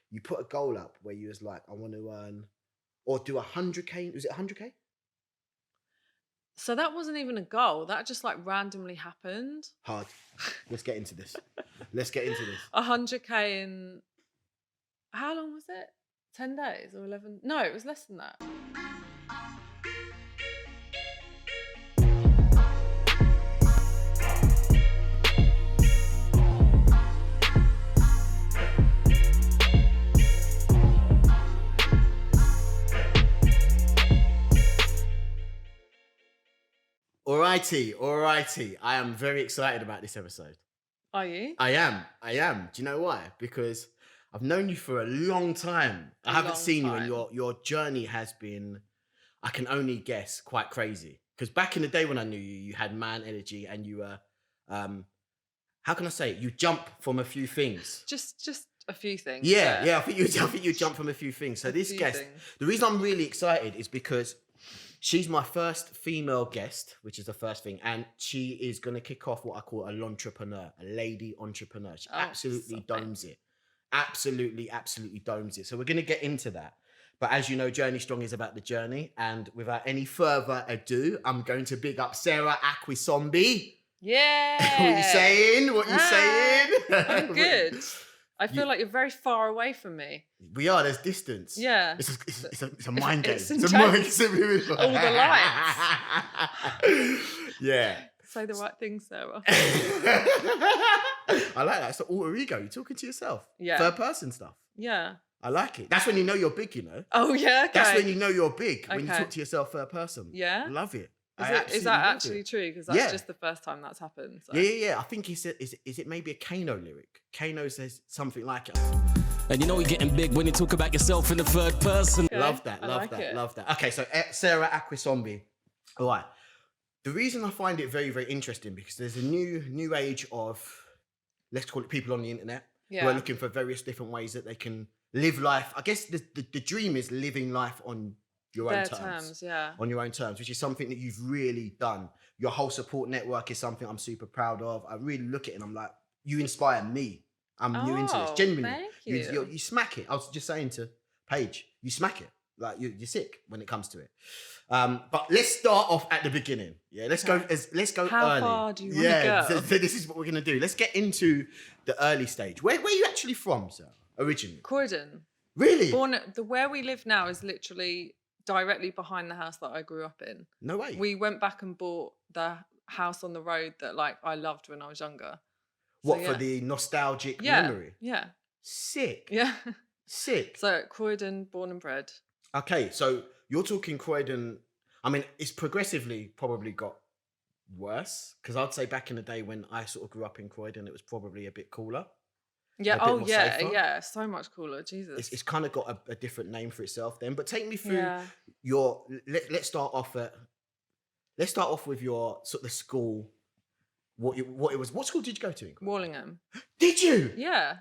you put a goal up where you was like, I want to earn or do 100K. Was it 100K? So that wasn't even a goal. That just like randomly happened. Hard. Let's get into this. Let's get into this. 100K in, how long was it? 10 days or 11? No, it was less than that. Alrighty. I am very excited about this episode. Are you? I am. Do you know why? Because I've known you for a long time. I haven't seen you, and your journey has been, I can only guess, quite crazy. Because back in the day when I knew you, you had man energy, and you were, how can I say it? You jump from a few things. Just a few things. Yeah. I think you jump from a few things. So this guest, the reason I'm really excited is because she's my first female guest, which is the first thing. And she is going to kick off what I call a l'entrepreneur, a lady entrepreneur. She absolutely domes it. Absolutely domes it. So we're going to get into that. But as you know, Journey Strong is about the journey. And without any further ado, I'm going to big up Sarah Akwisombe. Yeah. What you saying? I'm good. I feel like you're very far away from me. We are. There's distance. Yeah. It's a mind game. It's a mind game. All the lights. Yeah. Say the right thing, Sarah. I like that. It's the alter ego. You're talking to yourself. Yeah. Third person stuff. Yeah. I like it. That's when you know you're big, you know. Oh, yeah. Okay. That's when you know you're big, when you talk to yourself third person. Yeah. Love it. Is that actually true? Because that's just the first time that's happened. So. Yeah. I think he said, is it maybe a Kano lyric? Kano says something like it. And you know you're getting big when you talk about yourself in the third person. Okay. Love that. Okay, so Sarah Akwisombe. All right. The reason I find it very, very interesting because there's a new age of, let's call it people on the internet who are looking for various different ways that they can live life. I guess the dream is living life on your own terms. On your own terms, which is something that you've really done. Your whole support network is something I'm super proud of. I really look at it and I'm like, you inspire me. I'm new into this. Genuinely. Thank you. You smack it. I was just saying to Paige, you smack it. Like you're sick when it comes to it. But let's start off at the beginning. Yeah, let's go How early. How far do you want to go? So this is what we're gonna do. Let's get into the early stage. Where are you actually from, sir? Originally? Croydon. Really? Where we live now is literally directly behind the house that I grew up in. No way. We went back and bought the house on the road that like I loved when I was younger. What, for the nostalgic memory? Yeah. Sick. Yeah. Sick. So Croydon, born and bred. Okay, so you're talking Croydon. I mean, it's progressively probably got worse because I'd say back in the day when I sort of grew up in Croydon, it was probably a bit cooler. Yeah. Yeah. So much cooler. Jesus. It's kind of got a different name for itself then. But take me through let's start off with your sort of the school. What it was. What school did you go to? Wallingham. Did you? Yeah.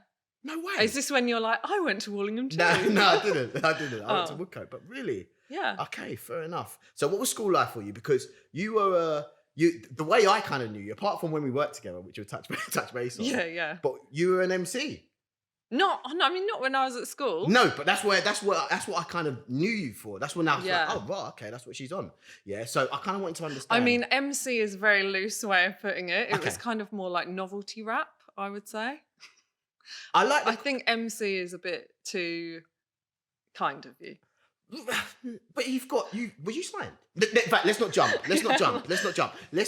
No way. Is this when you're like, I went to Wallingham too? No, I didn't. I went to Woodcote, but really? Yeah. Okay, fair enough. So what was school life for you? Because you were the way I kind of knew you, apart from when we worked together, which we'll touch base on. Yeah. But you were an MC. Not when I was at school. No, but that's what I kind of knew you for. That's when I was like, oh, right, okay, that's what she's on. Yeah, so I kind of wanted to understand. I mean, MC is a very loose way of putting it. It was kind of more like novelty rap, I would say. I think MC is a bit too kind of you. But were you signed? In fact, let's not jump. Let's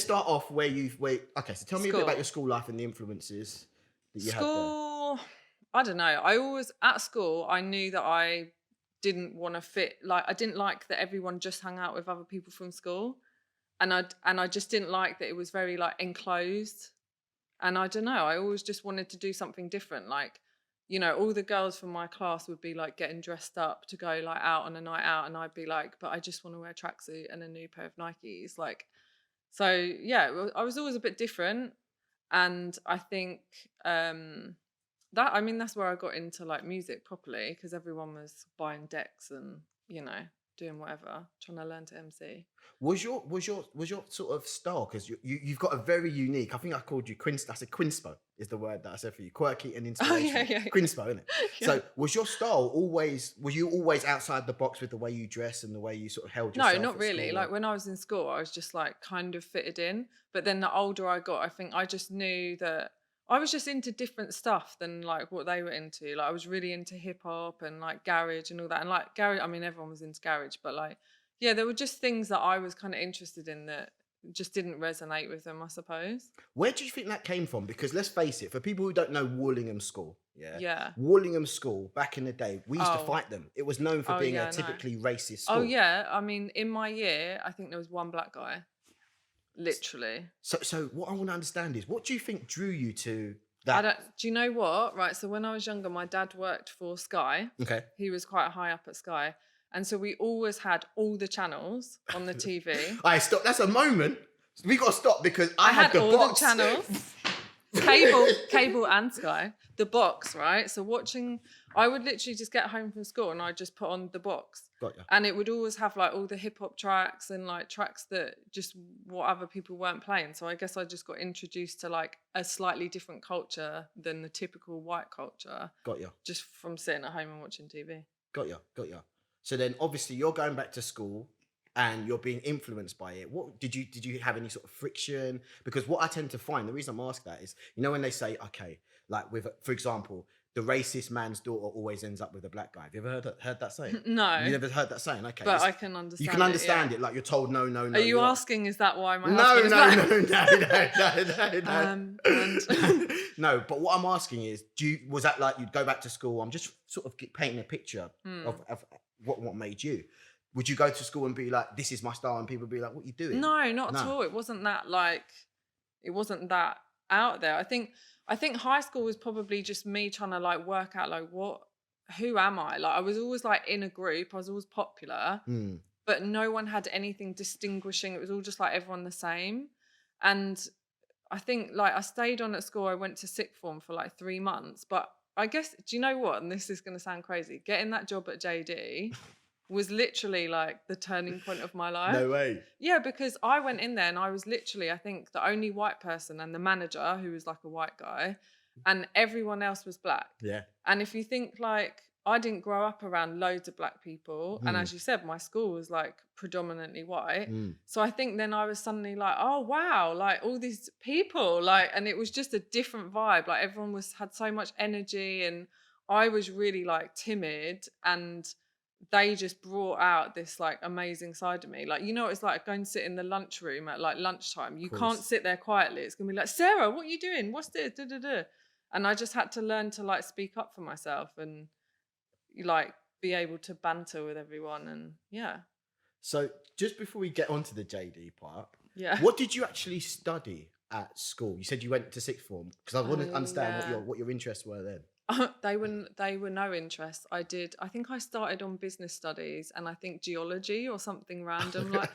start off okay, so tell me a bit about your school life and the influences that you had there. I don't know. At school, I knew that I didn't want to fit, like, I didn't like that everyone just hung out with other people from school. And I just didn't like that it was very, like, enclosed. And I don't know, I always just wanted to do something different. Like, you know, all the girls from my class would be, like, getting dressed up to go, like, out on a night out. And I'd be like, but I just want to wear a tracksuit and a new pair of Nikes. Like, so, yeah, I was always a bit different. And I think... that's where I got into like music properly because everyone was buying decks and, you know, doing whatever, trying to learn to MC. Was your sort of style, because you've got a very unique, I think I called you I said quinspo is the word that I said for you, quirky and inspirational. Quinspo, isn't it? Yeah. So was your style were you always outside the box with the way you dress and the way you sort of held yourself? No, not really. Like when I was in school, I was just like kind of fitted in. But then the older I got, I think I just knew that I was just into different stuff than like what they were into. Like I was really into hip hop and like garage and all that. And like garage, I mean, everyone was into garage, but like, yeah, there were just things that I was kind of interested in that just didn't resonate with them, I suppose. Where do you think that came from? Because let's face it, for people who don't know Wallingham School, yeah. Wallingham School, back in the day, we used to fight them. It was known for being a typically racist school. Oh, yeah. I mean, in my year, I think there was one black guy. Literally. So what I want to understand is, what do you think drew you to that? Do you know what? Right, so when I was younger, my dad worked for Sky. Okay. He was quite high up at Sky. And so we always had all the channels on the TV. Alright, stop. That's a moment. We got to stop because I had the all box. The channels. Cable and Sky. The box, right? So I would literally just get home from school and I'd just put on the box. Got you. And it would always have like all the hip hop tracks and like tracks that just what other people weren't playing. So I guess I just got introduced to like a slightly different culture than the typical white culture. Got you. Just from sitting at home and watching TV. Got you. So then obviously you're going back to school and you're being influenced by it. What did you have any sort of friction? Because what I tend to find, the reason I'm asking that is, you know, when they say, okay, like with, for example, the racist man's daughter always ends up with a black guy. Have you ever heard that saying? No. You never heard that saying? Okay. But I can understand. You can understand it. Like you're told no. Are you asking? Is that why my husband is No. No. But what I'm asking is, was that like you'd go back to school? I'm just sort of painting a picture of what made you. Would you go to school and be like, "This is my style," and people would be like, "What are you doing?" No, not at all. It wasn't that out there. I think high school was probably just me trying to like work out like who am I? Like I was always like in a group. I was always popular, but no one had anything distinguishing. It was all just like everyone the same. And I think like I stayed on at school. I went to sixth form for like 3 months, but I guess, do you know what? And this is going to sound crazy. Getting that job at JD was literally like the turning point of my life. No way. Yeah, because I went in there and I was literally, I think, the only white person and the manager who was like a white guy, and everyone else was black. Yeah. And if you think like, I didn't grow up around loads of black people. And as you said, my school was like predominantly white. So I think then I was suddenly like, oh, wow, like all these people, like, and it was just a different vibe. Like everyone had so much energy and I was really like timid, and they just brought out this like amazing side of me. Like, you know, it's like going to sit in the lunchroom at like lunchtime. You can't sit there quietly. It's going to be like, Sarah, what are you doing? What's this? Da, da, da. And I just had to learn to like speak up for myself and like be able to banter with everyone. And yeah. So just before we get onto the JD part, yeah, what did you actually study at school? You said you went to sixth form, because I want to understand what your interests were then. They were no interest. I think I started on business studies and I think geology or something random. Like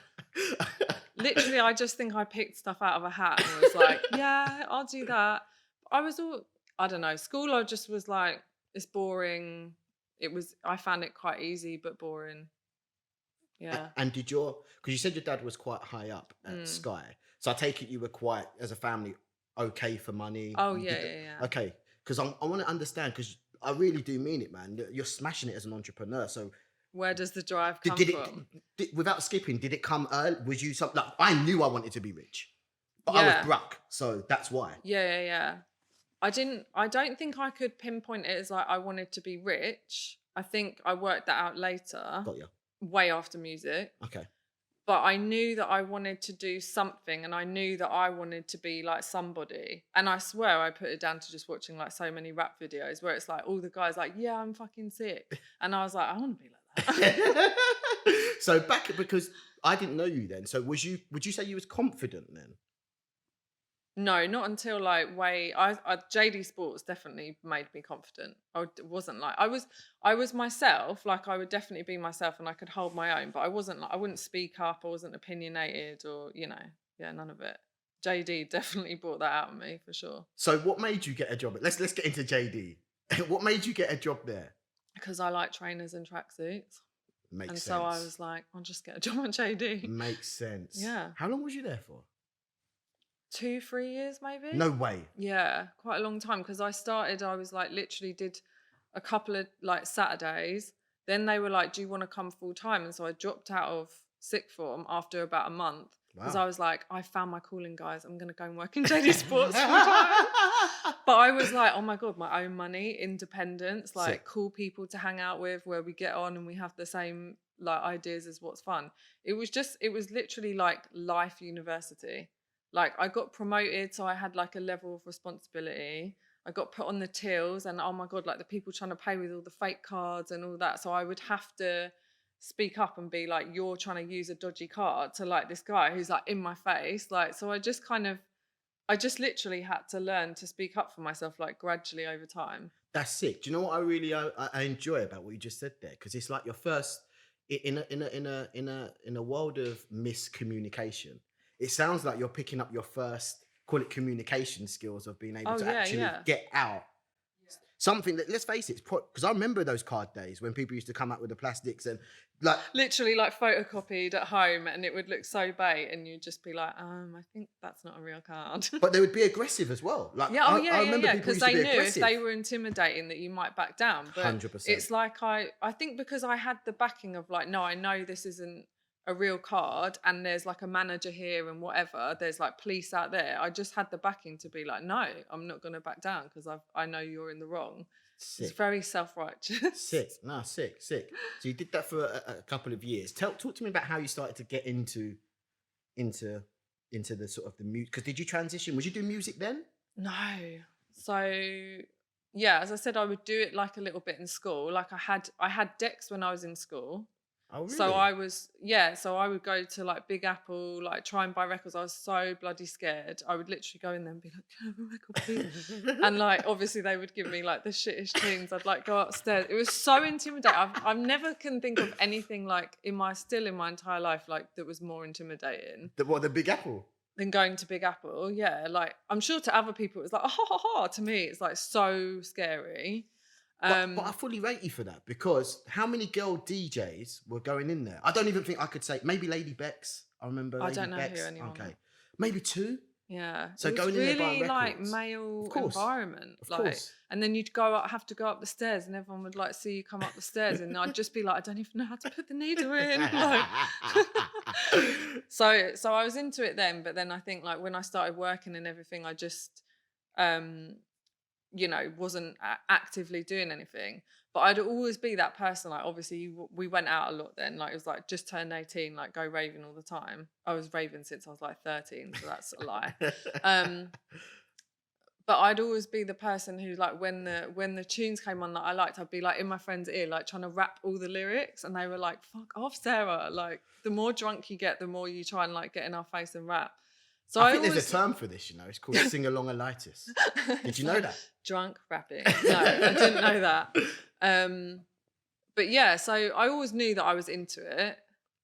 literally, I just think I picked stuff out of a hat and was like, yeah, I'll do that. I don't know. School, I just was like, it's boring. I found it quite easy, but boring. Yeah. And because you said your dad was quite high up at Sky. So I take it you were quite, as a family, okay for money. Oh, yeah. Okay. Because I want to understand, because I really do mean it, man. You're smashing it as an entrepreneur. So where does the drive come from? Without skipping, did it come early? Was you something like, I knew I wanted to be rich, but I was broke, so that's why. Yeah. I don't think I could pinpoint it as like I wanted to be rich. I think I worked that out later. Got you. Way after music. Okay. But I knew that I wanted to do something, and I knew that I wanted to be like somebody. And I swear I put it down to just watching like so many rap videos where it's like all the guys like, yeah, I'm fucking sick. And I was like, I want to be like that. So because I didn't know you then. So would you say you was confident then? No, not until like JD Sports definitely made me confident. I wasn't like, I was myself, like I would definitely be myself and I could hold my own, but I wasn't like, I wouldn't speak up, I wasn't opinionated or, none of it. JD definitely brought that out of me for sure. So what made you get a job? Let's get into JD. What made you get a job there? Because I like trainers and tracksuits. Makes sense. So I was like, I'll just get a job at JD. Makes sense. Yeah. How long was you there for? 2-3 years maybe. No way. Yeah, quite a long time, because I was like literally did a couple of like Saturdays. Then they were like, do you want to come full time? And so I dropped out of sixth form after about a month, because I was like, I found my calling, guys. I'm going to go and work in JD Sports full time. But I was like, oh my God, my own money, independence, like Sick. cool people to hang out with, where we get on and we have the same like ideas as what's fun. It was literally like life university. Like I got promoted, so I had like a level of responsibility. I got put on the tills, and oh my God, like the people trying to pay with all the fake cards and all that. So I would have to speak up and be like, you're trying to use a dodgy card, to like this guy who's like in my face. Like, so I just literally had to learn to speak up for myself, like gradually over time. That's sick. Do you know what I really I enjoy about what you just said there? Because it's like your first in a world of miscommunication. It sounds like you're picking up your first, call it communication skills, of being able to actually get out. Something that, let's face it, because I remember those card days when people used to come out with the plastics and like literally like photocopied at home, and it would look so bait, and you'd just be like, I think that's not a real card. But they would be aggressive as well. Like I remember people because used to they be knew aggressive. if they were intimidating that you might back down. But 100%. it's like I think because I had the backing of like, no, I know this isn't a real card, and there's like a manager here and whatever, there's like police out there. I just had the backing to be like, no, I'm not going to back down, because I know you're in the wrong. Sick. It's very self-righteous. Sick. So you did that for a couple of years. Talk to me about how you started to get into the sort of the music. Because did you transition? Was you doing music then? No. So yeah, as I said, I would do it like a little bit in school. Like I had decks when I was in school. Oh, really? So I would go to like Big Apple, like try and buy records. I was so bloody scared. I would literally go in there and be like, can I have a record, please? And like, obviously they would give me like the shittest tunes. I'd like go upstairs. It was so intimidating. I've never can think of anything like in my entire life, like that was more intimidating. The Big Apple? Than going to Big Apple. Yeah. Like I'm sure to other people, it was like, oh, ha, ha, ha. To me, it's like so scary. But I fully rate you for that, because how many girl DJs were going in there? I don't even think I could say, maybe Lady Bex. I remember Lady don't know Bex. who anyone. Okay. Maybe 2. Yeah. So it going was in there buying really like records. male Of course. environment. Of like, course. And then you'd have to go up the stairs, and everyone would like see you come up the stairs, and I'd just be like, I don't even know how to put the needle in. Like, so I was into it then, but then I think like when I started working and everything, I just wasn't actively doing anything. But I'd always be that person. Like obviously we went out a lot then. Like it was like just turned 18, like go raving all the time. I was raving since I was like 13, so that's a lie. But I'd always be the person who like when the tunes came on that I liked, I'd be like in my friend's ear, like trying to rap all the lyrics, and they were like, "Fuck off, Sarah!" Like the more drunk you get, the more you try and like get in our face and rap. So I think there's a term for this, it's called sing-along-alitis. Did you know that? Drunk rapping. No, I didn't know that. But yeah, so I always knew that I was into it.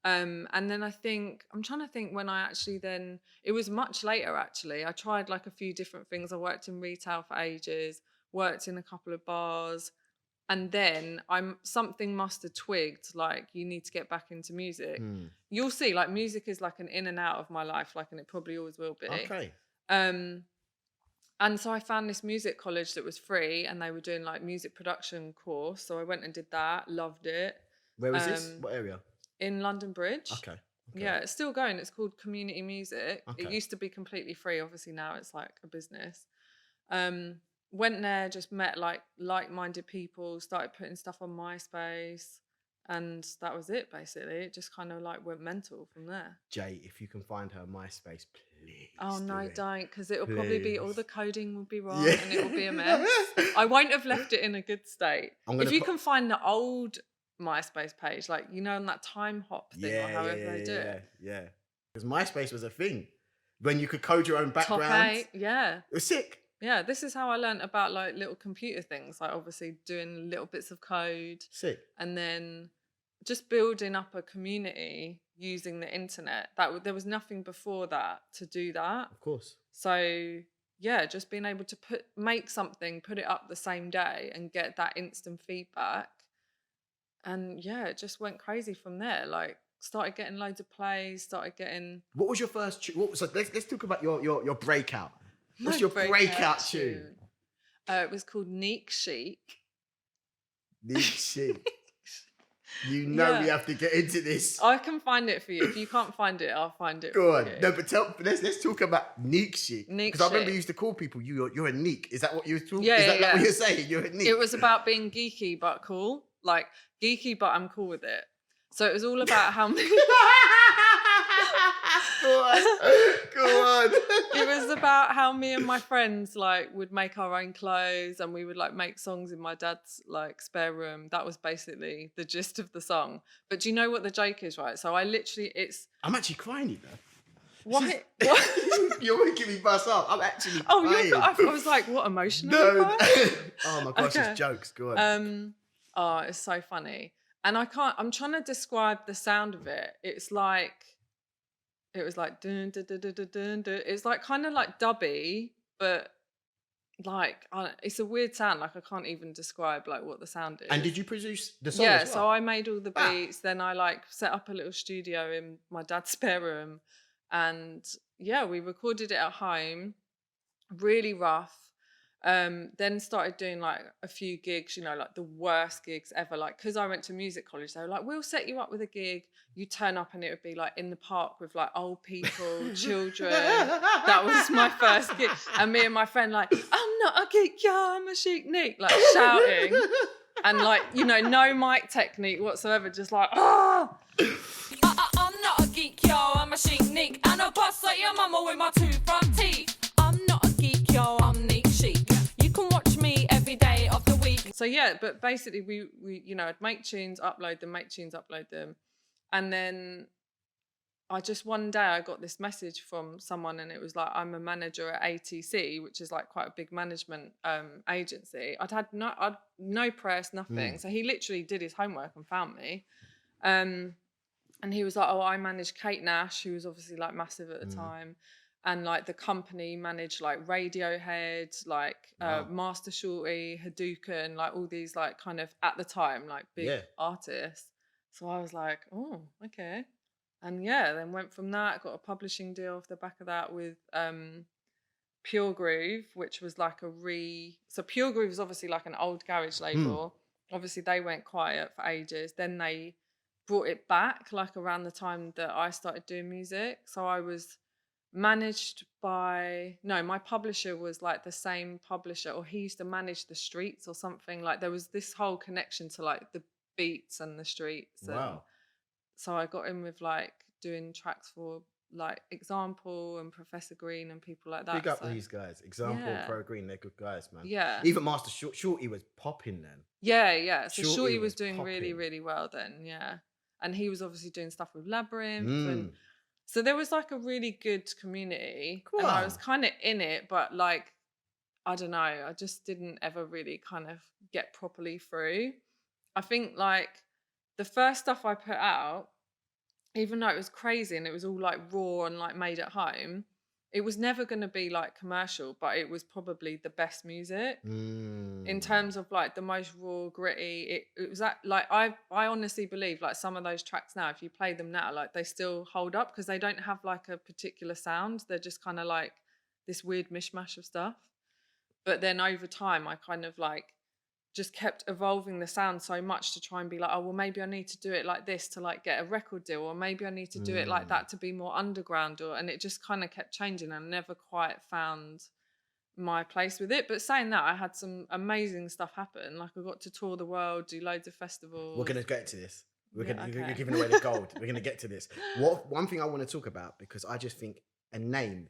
And then I'm trying to think when I actually then, it was much later actually. I tried like a few different things. I worked in retail for ages, worked in a couple of bars. And then something must have twigged, like you need to get back into music. You'll see, like music is like an in and out of my life, like, and it probably always will be. Okay. And so I found this music college that was free, and they were doing like music production course. So I went and did that, loved it. Where was this? What area? In London Bridge. Okay. Yeah, it's still going. It's called Community Music. Okay. It used to be completely free. Obviously now it's like a business. Went there, just met like-minded people, started putting stuff on MySpace, and that was it basically. It just kind of like went mental from there. Jay, if you can find her MySpace, please. Oh no, don't, because it'll Please. probably be all the coding will be wrong, Yeah. and it will be a mess. I won't have left it in a good state. If you can find the old MySpace page, like on that time hop thing or however they do it. Yeah. Because MySpace was a thing when you could code your own background. Top 8, yeah. It was sick. Yeah, this is how I learned about like little computer things, like obviously doing little bits of code. Sick. And then just building up a community using the internet. There was nothing before that to do that. Of course. So yeah, just being able to make something, put it up the same day and get that instant feedback. And yeah, it just went crazy from there. Like, started getting loads of plays, started getting... What was your first tune? So let's talk about your breakout. What's My your breakout tune? It was called Neek Chic. Neek Chic. You know we have to get into this. I can find it for you. If you can't find it, I'll find it Go for on. you. No, but let's talk about Neek Chic. Neek Because I remember Chic. you used to call people, you're a Neek. Is that what you were talking? Yeah, Is that yeah. what you're saying? You're a Neek. It was about being geeky but cool. Like, geeky but I'm cool with it. So it was all about how many... Go on. It was about how me and my friends like would make our own clothes, and we would like make songs in my dad's like spare room. That was basically the gist of the song. But do you know what the joke is, right? So I literally, I'm actually crying, you know. What? You're making me bust up. I'm actually Oh, crying. I was like, what, emotional? No. Oh my gosh, Okay. it's jokes. Go on. Oh, it's so funny. And I'm trying to describe the sound of it. It was like dun, dun, dun, dun, dun, dun, dun. It's like kind of like dubby, but like it's a weird sound. Like I can't even describe like what the sound is. And did you produce the song? Yeah, as well? so I made all the beats. Then I like set up a little studio in my dad's spare room, and yeah, we recorded it at home. Really rough. Then started doing like a few gigs, you know, like the worst gigs ever. Like, because I went to music college, they were like, we'll set you up with a gig. You turn up and it would be like in the park with like old people, children. That was my first gig. And me and my friend like, I'm not a geek, yeah, I'm a chic Nick, like shouting. And like, you know, no mic technique whatsoever, just like, ah. I'm not a geek, yo, I'm a chic Nick. And I bust like your mama with my 2 front teeth. I'm not a geek, yo, I'm Nick Chic. You can watch me every day of the week. So yeah, but basically we you know, I'd make tunes, upload them. And then I just one day I got this message from someone, and it was like, I'm a manager at ATC, which is like quite a big management agency. I'd no press, nothing. So he literally did his homework and found me. And he was like, oh, I manage Kate Nash, who was obviously like massive at the time. And like the company managed like Radiohead, like Master Shorty, Hadouken, like all these like kind of at the time like big artists. So I was like, oh, okay. And yeah, then went from that, got a publishing deal off the back of that with Pure Groove, which was like so Pure Groove is obviously like an old garage label. Obviously they went quiet for ages. Then they brought it back like around the time that I started doing music. So I was managed by my publisher was like the same publisher, or he used to manage the streets or something. Like there was this whole connection to like the beats and the streets. Wow. So I got in with like doing tracks for like Example and Professor Green and people like that. Big up these guys. Example, Pro Green, they're good guys, man. Yeah. Even Master Shorty was popping then. Yeah. So Shorty was doing popping. really, really well then, yeah. And he was obviously doing stuff with Labyrinth and so there was like a really good community. Cool. And I was kind of in it, but like, I don't know, I just didn't ever really kind of get properly through. I think like the first stuff I put out, even though it was crazy and it was all like raw and like made at home, it was never going to be like commercial, but it was probably the best music in terms of like the most raw, gritty. It was that like I honestly believe like some of those tracks now, if you play them now, like they still hold up because they don't have like a particular sound. They're just kind of like this weird mishmash of stuff. But then over time, I kind of like just kept evolving the sound so much to try and be like, oh, well, maybe I need to do it like this to like get a record deal, or maybe I need to do it like that to be more underground, and it just kind of kept changing. I never quite found my place with it. But saying that, I had some amazing stuff happen. Like I got to tour the world, do loads of festivals. We're going to get to this. You're Okay. giving away the gold. We're going to get to this. One thing I want to talk about, because I just think a name,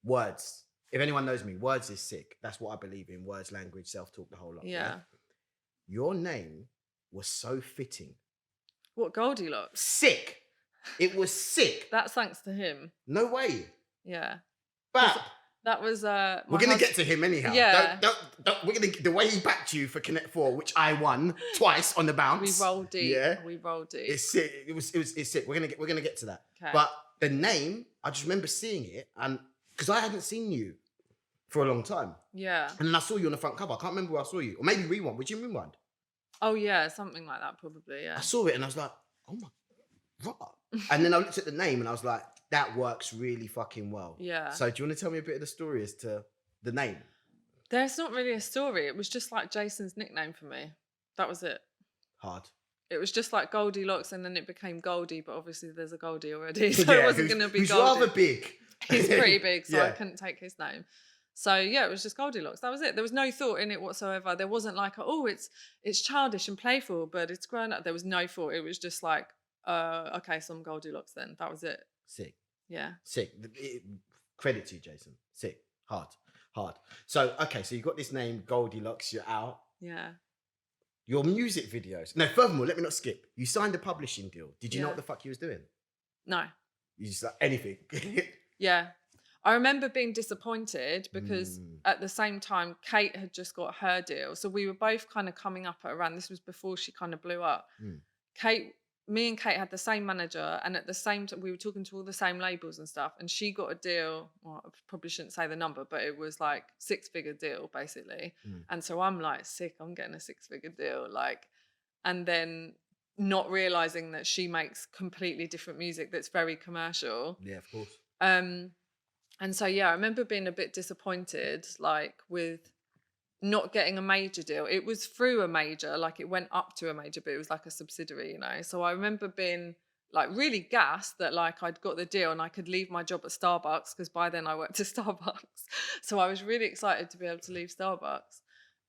words. If anyone knows me, words is sick. That's what I believe in. Words, language, self-talk, the whole lot. Yeah. Your name was so fitting. What, Goldilocks? Sick. It was sick. That's thanks to him. No way. Yeah. But that was we're gonna get to him anyhow. Yeah. Don't, we're gonna the way he backed you for Connect 4, which I won twice on the bounce. We rolled deep. Yeah. We rolled deep. It's sick. It's sick. We're gonna get to that. Okay. But the name, I just remember seeing it, and because I hadn't seen you for a long time. Yeah. And then I saw you on the front cover. I can't remember where I saw you. Or maybe Rewind. Would you Rewind? Oh yeah, something like that probably. Yeah. I saw it and I was like, oh my god. And then I looked at the name and I was like, that works really fucking well. Yeah. So do you want to tell me a bit of the story as to the name? There's not really a story. It was just like Jason's nickname for me. That was it. Hard. It was just like Goldilocks, and then it became Goldie, but obviously there's a Goldie already, so it wasn't going to be who's Goldie. rather big. He's pretty big, so Yeah. I couldn't take his name. So yeah, it was just Goldilocks. That was it. There was no thought in it whatsoever. There wasn't like, oh, it's childish and playful, but it's grown up. There was no thought. It was just like, okay, so I'm Goldilocks then. That was it. Sick. Yeah. Sick. Credit to you, Jason. Sick. Hard. So, okay, so you got this name, Goldilocks, you're out. Yeah. Your music videos. No, furthermore, let me not skip. You signed a publishing deal. Did you know what the fuck you was doing? No. You just like anything. Yeah. I remember being disappointed because at the same time, Kate had just got her deal. So we were both kind of coming up at around, this was before she kind of blew up. Me and Kate had the same manager, and at the same time, we were talking to all the same labels and stuff. And she got a deal. Well, I probably shouldn't say the number, but it was like 6-figure deal basically. And so I'm like, sick, I'm getting a 6-figure deal. Like, and then not realizing that she makes completely different music that's very commercial. Yeah, of course. And so, yeah, I remember being a bit disappointed, like with not getting a major deal. It was through a major, like it went up to a major, but it was like a subsidiary, you know? So I remember being like really gassed that like I'd got the deal and I could leave my job at Starbucks, because by then I worked at Starbucks. So I was really excited to be able to leave Starbucks.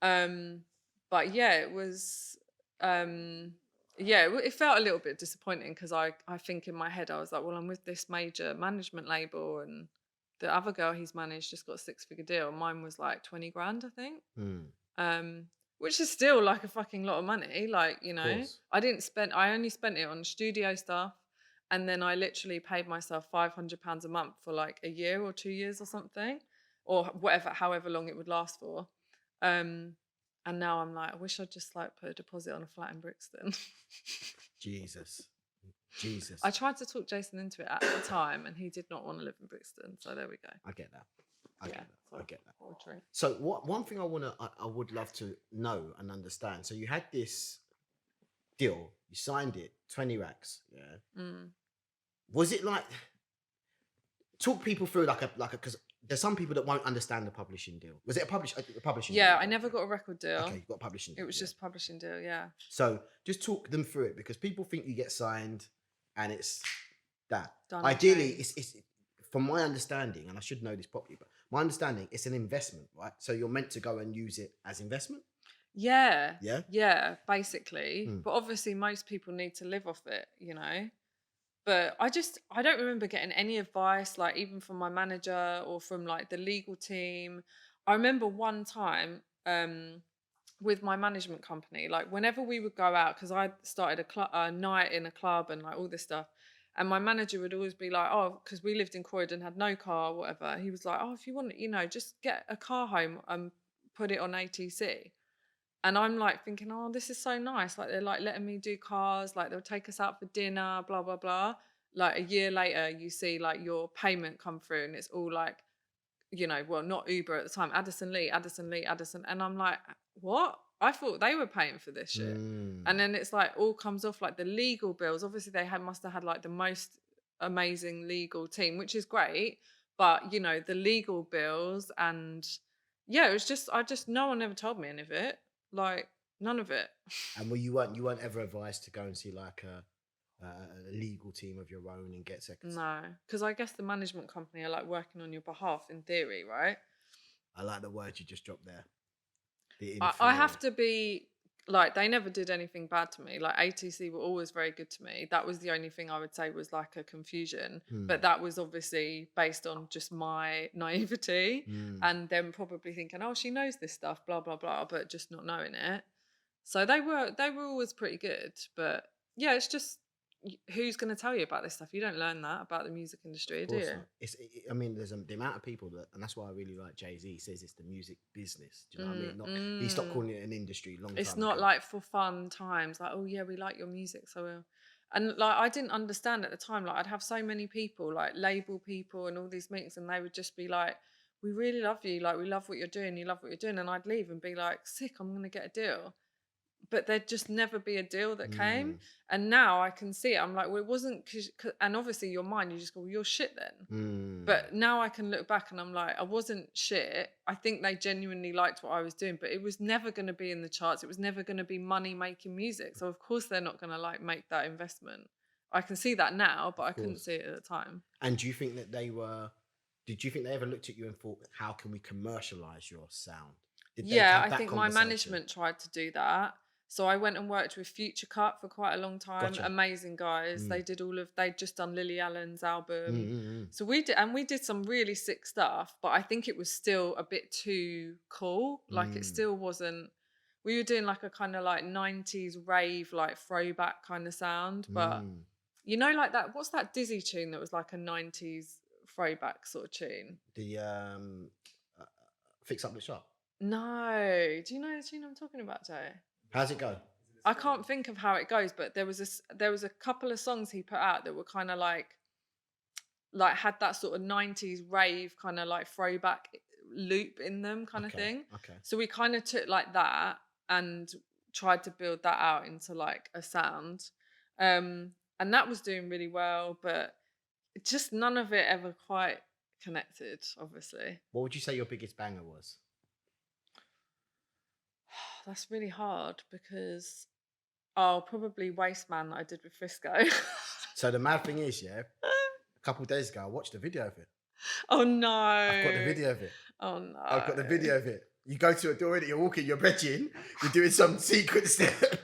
But yeah, it was, it felt a little bit disappointing because I think in my head, I was like, well, I'm with this major management label, and the other girl he's managed just got a 6-figure deal. Mine was like 20 grand, I think. Which is still like a fucking lot of money. Like, you know, I only spent it on studio stuff. And then I literally paid myself £500 a month for like a year or 2 years or something, or whatever, however long it would last for. And now I'm like, I wish I'd just like put a deposit on a flat in Brixton. Jesus. I tried to talk Jason into it at the time, and he did not want to live in Brixton. So there we go. I get that. I get that. Poetry. So one thing I would love to know and understand. So you had this deal, you signed it, 20 racks. Yeah. Was it like, talk people through like a because there's some people that won't understand the publishing deal. Was it a publishing deal? Yeah, I never got a record deal. Okay, you got a publishing deal. It was just publishing deal, yeah. So just talk them through it, because people think you get signed and it's that. Done. Ideally, it's from my understanding, and I should know this properly, but my understanding, it's an investment, right? So you're meant to go and use it as investment? Yeah. Yeah? Yeah, basically. But obviously most people need to live off it, you know? But I don't remember getting any advice, like even from my manager or from like the legal team. I remember one time with my management company, like whenever we would go out, because I started a night in a club and like all this stuff, and my manager would always be like, oh, because we lived in Croydon, had no car or whatever. He was like, oh, if you want, you know, just get a car home and put it on ATC. And I'm like thinking, oh, this is so nice. Like they're like letting me do cars, like they'll take us out for dinner, blah, blah, blah. Like a year later, you see like your payment come through and it's all like, you know, well, not Uber at the time, Addison Lee. And I'm like, what? I thought they were paying for this shit. And then it's like all comes off like the legal bills. Obviously they must have had like the most amazing legal team, which is great. But, you know, the legal bills and yeah, it was just, no one ever told me any of it. Like none of it. And you weren't ever advised to go and see like a legal team of your own and get seconds? No, because I guess the management company are like working on your behalf in theory, right? I like the word you just dropped there. I have to be like, they never did anything bad to me. Like ATC were always very good to me. That was the only thing I would say was like a confusion. But that was obviously based on just my naivety and them probably thinking, oh, she knows this stuff, blah, blah, blah, but just not knowing it. So they were always pretty good. But yeah, it's just, who's going to tell you about this stuff? You don't learn that about the music industry, do you? I mean, there's the amount of people that, and that's why I really like Jay-Z. He says it's the music business. Do you know what I mean? He stopped calling it an industry long time It's not ago. like for fun times, like, oh yeah, we like your music, so we'll. And like, I didn't understand at the time, like I'd have so many people, like label people and all these meetings, and they would just be like, we really love you, like we love what you're doing, you love what you're doing. And I'd leave and be like, sick, I'm going to get a deal. but there'd just never be a deal that came. And now I can see it. I'm like, well, it wasn't, and obviously your mind, you just go, well, you're shit then. But now I can look back and I'm like, I wasn't shit. I think they genuinely liked what I was doing, but it was never going to be in the charts. It was never going to be money making music. So of course they're not going to like make that investment. I can see that now, but I couldn't see it at the time. And do you think that did you think they ever looked at you and thought, how can we commercialize your sound? I think my management tried to do that. So I went and worked with Future Cut for quite a long time. Gotcha. Amazing guys. They'd just done Lily Allen's album. So we did some really sick stuff, but I think it was still a bit too cool. Like it still wasn't, we were doing like a kind of like 90s rave, like throwback kind of sound. But you know, like that, what's that Dizzy tune that was like a 90s throwback sort of tune? The Fix Up the Shop. No. Do you know the tune I'm talking about, Joe? How's it go? I can't think of how it goes, but there was a couple of songs he put out that were kind of like had that sort of 90s rave kind of like throwback loop in them kind of thing. Okay. So we kind of took like that and tried to build that out into like a sound. And that was doing really well, but just none of it ever quite connected, obviously. What would you say your biggest banger was? That's really hard because, probably Waste Man that I did with Frisco. So the mad thing is, a couple of days ago, I watched a video of it. Oh, no. I've got the video of it. Oh, no. I've got the video of it. You go to a door and you're walking your bedroom, you're doing some secret steps.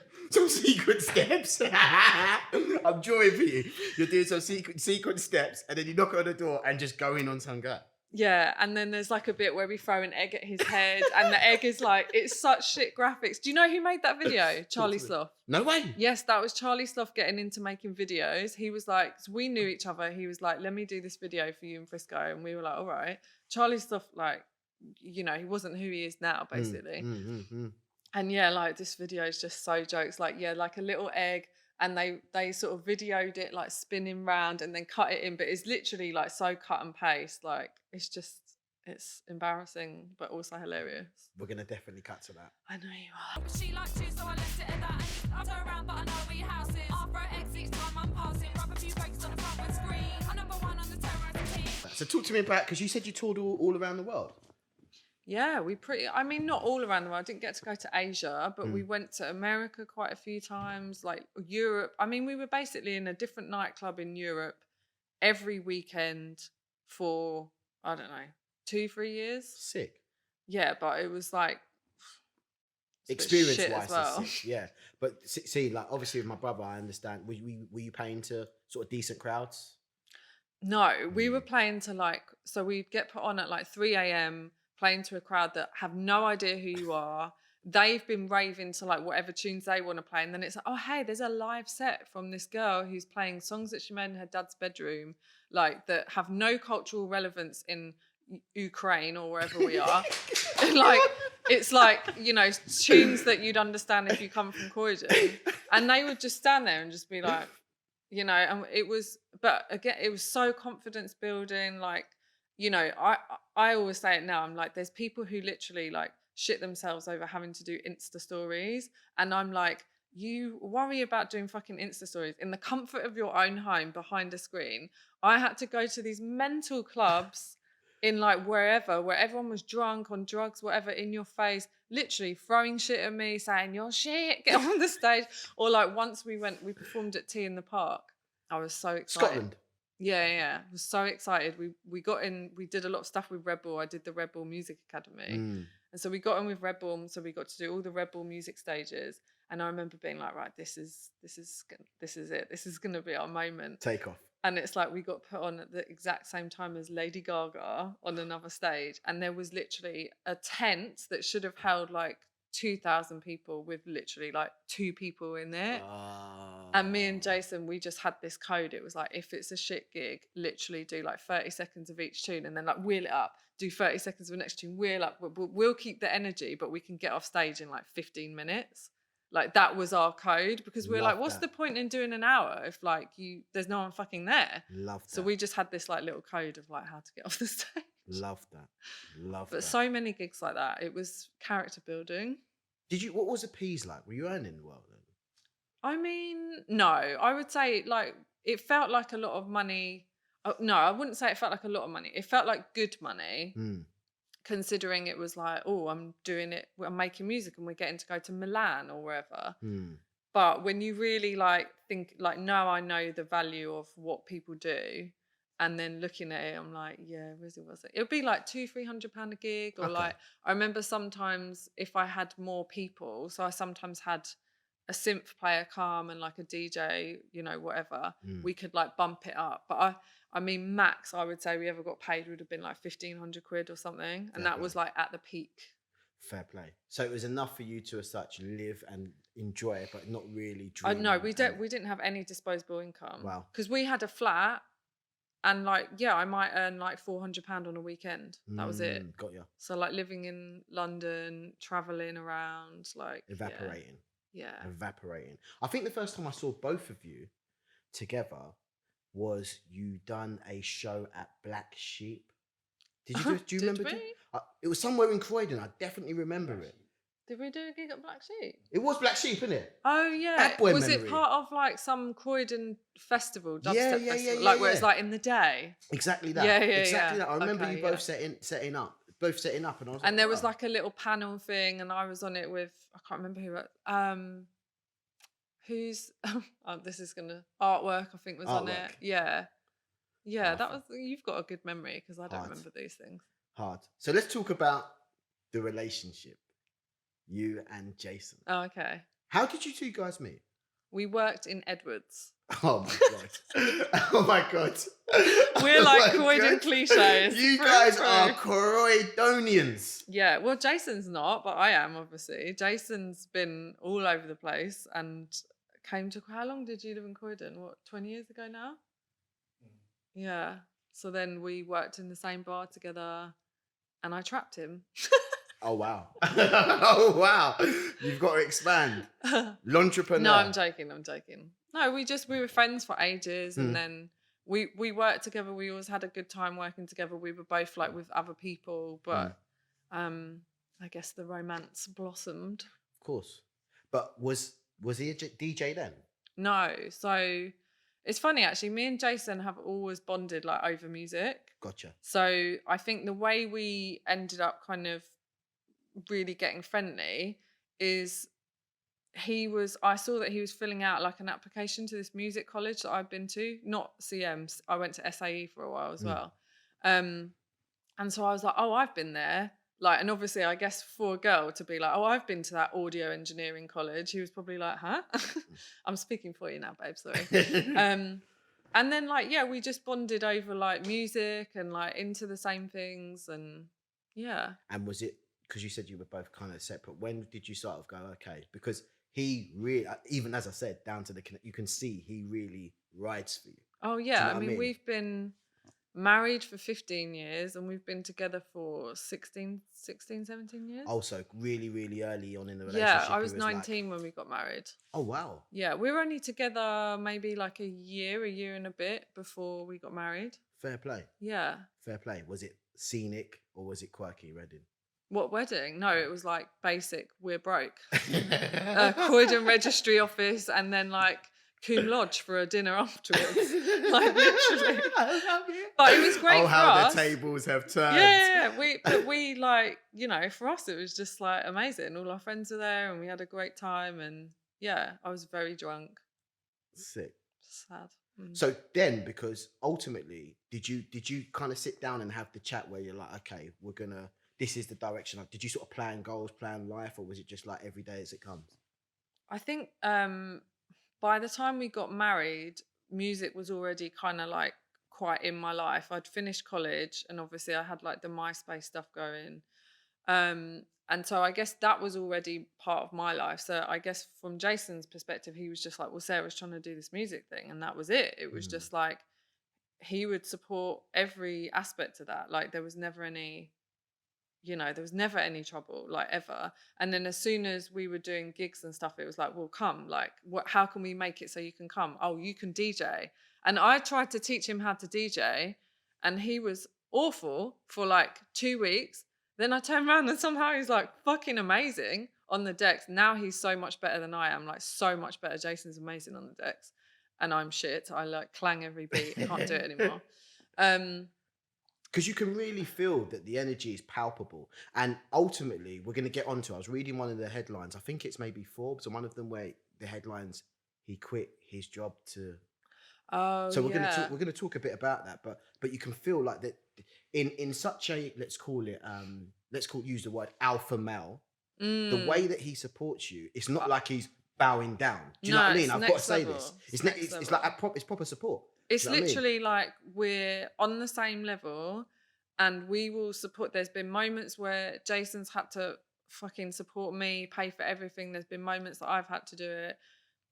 I'm drawing for you. You're doing some secret steps and then you knock on the door and just go in on some guy. Yeah, and then there's like a bit where we throw an egg at his head and the egg is like, it's such shit graphics. Do you know who made that video? Charlie Sloth. No way. Yes, that was Charlie Sloth getting into making videos. He was like, so we knew each other. He was like, let me do this video for you in Frisco. And we were like, all right. Charlie Sloth, like, you know, he wasn't who he is now, basically. And yeah, like this video is just so jokes. Like, yeah, like a little egg. And they sort of videoed it like spinning round and then cut it in. But it's literally like so cut and paste. Like it's embarrassing, but also hilarious. We're going to definitely cut to that. I know you are. She likes you, so I left it at that. I'll turn around, but I know where your house is. I'll throw eggs each time I'm passing. Rub a few breaks on the front windscreen. I'm number one on the terrorism team. So talk to me about, because you said you toured all around the world. Yeah, not all around the world. I didn't get to go to Asia, but we went to America quite a few times, like Europe. I mean, we were basically in a different nightclub in Europe every weekend for, I don't know, 2-3 years. Sick. Yeah, but it was like experience-wise, well. Yeah. But see, like obviously with my brother, I understand. Were you playing to sort of decent crowds? No, we were playing to so we'd get put on at like 3 a.m. playing to a crowd that have no idea who you are. They've been raving to like whatever tunes they want to play. And then it's like, oh, hey, there's a live set from this girl who's playing songs that she made in her dad's bedroom, like that have no cultural relevance in Ukraine or wherever we are. Like, it's like, you know, tunes that you'd understand if you come from Croydon. And they would just stand there and just be like, you know, and it was, but again, it was so confidence building. Like, you know, I always say it now. I'm like, there's people who literally like shit themselves over having to do Insta stories. And I'm like, you worry about doing fucking Insta stories in the comfort of your own home behind a screen. I had to go to these mental clubs in like where everyone was drunk, on drugs, whatever, in your face, literally throwing shit at me, saying, you're shit, get on the stage. Or like once we performed at Tea in the Park. I was so excited. Scotland? Yeah. I was so excited. We got in, we did a lot of stuff with Red Bull. I did the Red Bull Music Academy. And so we got in with Red Bull, so we got to do all the Red Bull music stages. And I remember being like, right, this is it. This is going to be our moment. Take off. And it's like we got put on at the exact same time as Lady Gaga on another stage. And there was literally a tent that should have held like 2,000 people with literally like 2 people in it. And me and Jason, we just had this code. It was like, if it's a shit gig, literally do like 30 seconds of each tune and then like wheel it up, do 30 seconds of the next tune, wheel up. We'll keep the energy, but we can get off stage in like 15 minutes. Like that was our code, because we're like, what's the point in doing an hour if like there's no one fucking there? Love that. So we just had this like little code of like how to get off the stage. Love that. But so many gigs like that. It was character building. What was the P's like? Were you earning well then? I mean, no, I would say like it felt like a lot of money. No, I wouldn't say it felt like a lot of money. It felt like good money, considering it was like, oh, I'm doing it, I'm making music and we're getting to go to Milan or wherever. But when you really like think like, no, I know the value of what people do. And then looking at it, I'm like, yeah, was it? It would be like £200-300 a gig. Or like, I remember sometimes if I had more people, so I sometimes had a synth player come and like a DJ, you know, whatever, we could like bump it up. But I mean, max, I would say we ever got paid would have been like 1,500 quid or something. And that was like at the peak. Fair play. So it was enough for you to as such live and enjoy it, but not really dream. No, we didn't have any disposable income. Wow. Because we had a flat. And like, yeah, I might earn like £400 on a weekend. That was it. Got you. So like living in London, traveling around, like evaporating. Yeah. Evaporating. I think the first time I saw both of you together was you done a show at Black Sheep. Did you do you remember? It was somewhere in Croydon. I definitely remember it. Did we do a gig at Black Sheep? It was Black Sheep, isn't it? Oh yeah. Was it part of like some Croydon festival, dubstep festival? Like where it's like in the day? Exactly that. Yeah. Exactly that. I remember you both setting up. And I was and there was like a little panel thing, and I was on it with, I can't remember who's this is gonna artwork, I think was on it. Yeah. That was, you've got a good memory because I don't remember these things. Hard. So let's talk about the relationship. You and Jason. Oh, okay. How did you two guys meet? We worked in Edwards. Oh my god. Oh my god. We're like Croydon cliches. You guys are Croydonians. Yeah, well, Jason's not, but I am, obviously. Jason's been all over the place and came to, how long did you live in Croydon? What, 20 years ago now? Yeah. So then we worked in the same bar together and I trapped him. Oh, wow. Oh, wow. You've got to expand. L'entrepreneur. No, I'm joking. No, we were friends for ages and then we worked together. We always had a good time working together. We were both like with other people, but I guess the romance blossomed. Of course. But was he a DJ then? No. So it's funny, actually. Me and Jason have always bonded like over music. Gotcha. So I think the way we ended up kind of really getting friendly is I saw that he was filling out like an application to this music college that I've been to, not CMs. I went to SAE for a while as well. And so I was like, oh, I've been there. Like, and obviously I guess for a girl to be like, oh, I've been to that audio engineering college. He was probably like, huh? I'm speaking for you now, babe, sorry. And then like, yeah, we just bonded over like music and like into the same things and yeah. And was it, because you said you were both kind of separate, when did you sort of go, okay, because he really, even as I said, down to you can see he really rides for you. Oh yeah, I mean, we've been married for 15 years and we've been together for 16, 17 years. Oh, so really, really early on in the relationship. Yeah, I was 19 when we got married. Oh, wow. Yeah, we were only together maybe like a year and a bit before we got married. Fair play. Yeah. Fair play. Was it scenic or was it quirky, Reading? What wedding? No, it was like basic, we're broke. Croydon registry office and then like Coombe Lodge for a dinner afterwards. Like literally. But it was great for us. The tables have turned. Yeah. We like, you know, for us it was just like amazing. All our friends were there and we had a great time and yeah, I was very drunk. Sick. Sad. So then, because ultimately, did you kind of sit down and have the chat where you're like, okay, this is the direction. Did you sort of plan goals, plan life, or was it just like every day as it comes? I think by the time we got married, music was already kind of like quite in my life. I'd finished college and obviously I had like the MySpace stuff going. And so I guess that was already part of my life. So I guess from Jason's perspective, he was just like, well, Sarah's trying to do this music thing. And that was it. It was just like, he would support every aspect of that. Like there was never any trouble, like ever. And then as soon as we were doing gigs and stuff, it was like, well, come, like, how can we make it so you can come? Oh, you can DJ. And I tried to teach him how to DJ and he was awful for like 2 weeks. Then I turned around and somehow he's like fucking amazing. on the decks. Now he's so much better than I am, like so much better. Jason's amazing on the decks, and I'm shit. I like clang every beat. I can't do it anymore. Because you can really feel that the energy is palpable. And ultimately, we're going to get onto, I was reading one of the headlines, I think it's maybe Forbes, and one of them where the headlines, he quit his job to... Oh, so we're going to talk a bit about that, but you can feel like that in such a, use the word alpha male, the way that he supports you, it's not like he's bowing down. Do you know what I mean? I've got to say this. It's like it's proper support. It's literally like we're on the same level and we will support. There's been moments where Jason's had to fucking support me, pay for everything. There's been moments that I've had to do it.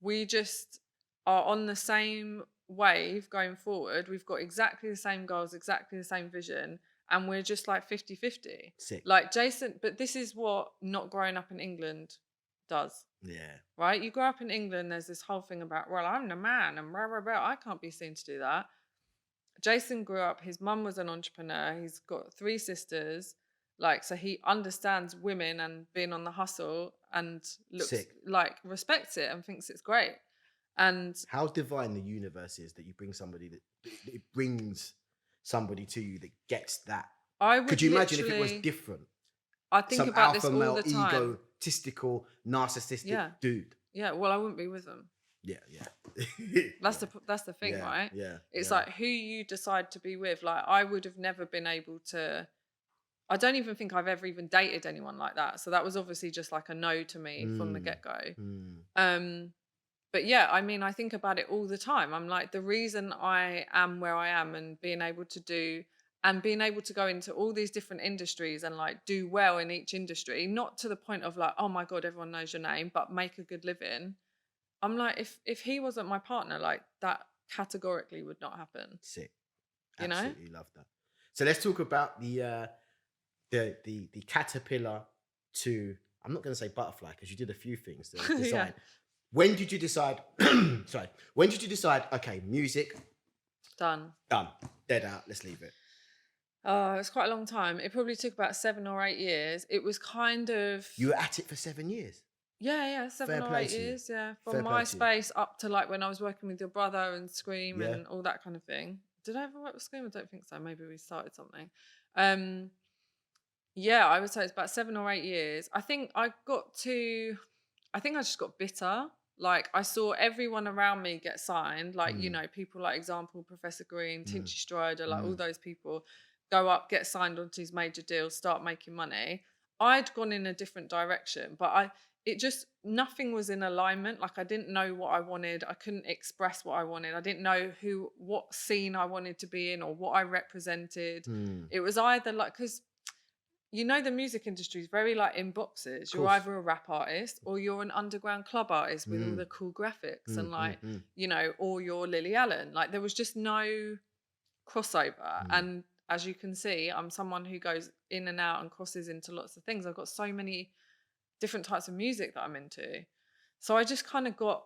We just are on the same wave going forward. We've got exactly the same goals, exactly the same vision, and we're just like 50-50. Sick. Like Jason, but this is what not growing up in England does. Yeah. Right? You grow up in England, there's this whole thing about, well, I'm the man and blah, blah, blah. I can't be seen to do that. Jason grew up, his mum was an entrepreneur. He's got 3 sisters. Like, so he understands women and being on the hustle and looks like respects it and thinks it's great. And how divine the universe is that you bring somebody that it brings somebody to you that gets that. Could you imagine if it was different? I think about this all the time. Egotistical, narcissistic dude. Yeah, well, I wouldn't be with them. Yeah. That's the thing, right? Yeah. It's like who you decide to be with. Like, I would have never been able to. I don't even think I've ever even dated anyone like that. So that was obviously just like a no to me from the get-go. But yeah, I mean, I think about it all the time. I'm like, the reason I am where I am and being able to go into all these different industries and like do well in each industry, not to the point of like, oh my God, everyone knows your name, but make a good living. I'm like, if he wasn't my partner, like that categorically would not happen. Sick. Absolutely love that. So let's talk about the caterpillar to, I'm not going to say butterfly because you did a few things to decide. Yeah. When did you decide, okay, music. Done. Dead out. Let's leave it. Oh, it's quite a long time. It probably took about 7 or 8 years. It was kind of... You were at it for 7 years? Yeah, 7 or 8 years, yeah. From MySpace up to like when I was working with your brother and Scream and all that kind of thing. Did I ever work with Scream? I don't think so. Maybe we started something. Yeah, I would say it's about 7 or 8 years. I think I just got bitter. Like, I saw everyone around me get signed. Like, you know, people like, example, Professor Green, Tinchy Strider, like all those people go up, get signed onto these major deals, start making money. I'd gone in a different direction, but nothing was in alignment. Like, I didn't know what I wanted. I couldn't express what I wanted. I didn't know what scene I wanted to be in or what I represented. It was either like, because you know, the music industry is very like in boxes. You're either a rap artist or you're an underground club artist with all the cool graphics and like, you know, or you're Lily Allen. Like, there was just no crossover. And as you can see, I'm someone who goes in and out and crosses into lots of things. I've got so many different types of music that I'm into. So I just kind of got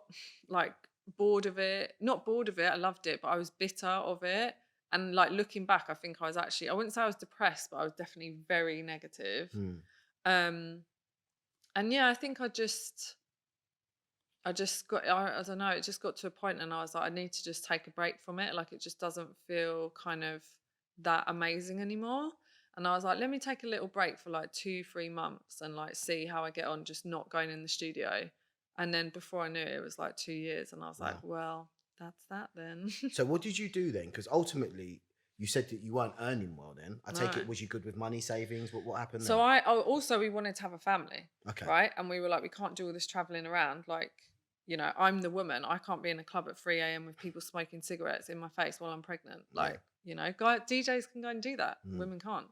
like bored of it. Not bored of it, I loved it, but I was bitter of it. And like looking back, I think I wouldn't say I was depressed, but I was definitely very negative. And yeah, I think I don't know, it just got to a point and I was like, I need to just take a break from it. Like, it just doesn't feel kind of that amazing anymore. And I was like, let me take a little break for like 2-3 months and like see how I get on, just not going in the studio. And then before I knew it, it was like 2 years. And I was like, well, that's that then. So what did you do then? Because ultimately you said that you weren't earning well then. I take it, was you good with money savings? What happened then? So we wanted to have a family. Okay. Right? And we were like, we can't do all this traveling around. Like, you know, I'm the woman. I can't be in a club at 3 a.m. with people smoking cigarettes in my face while I'm pregnant. Like, you know, DJs can go and do that. Women can't.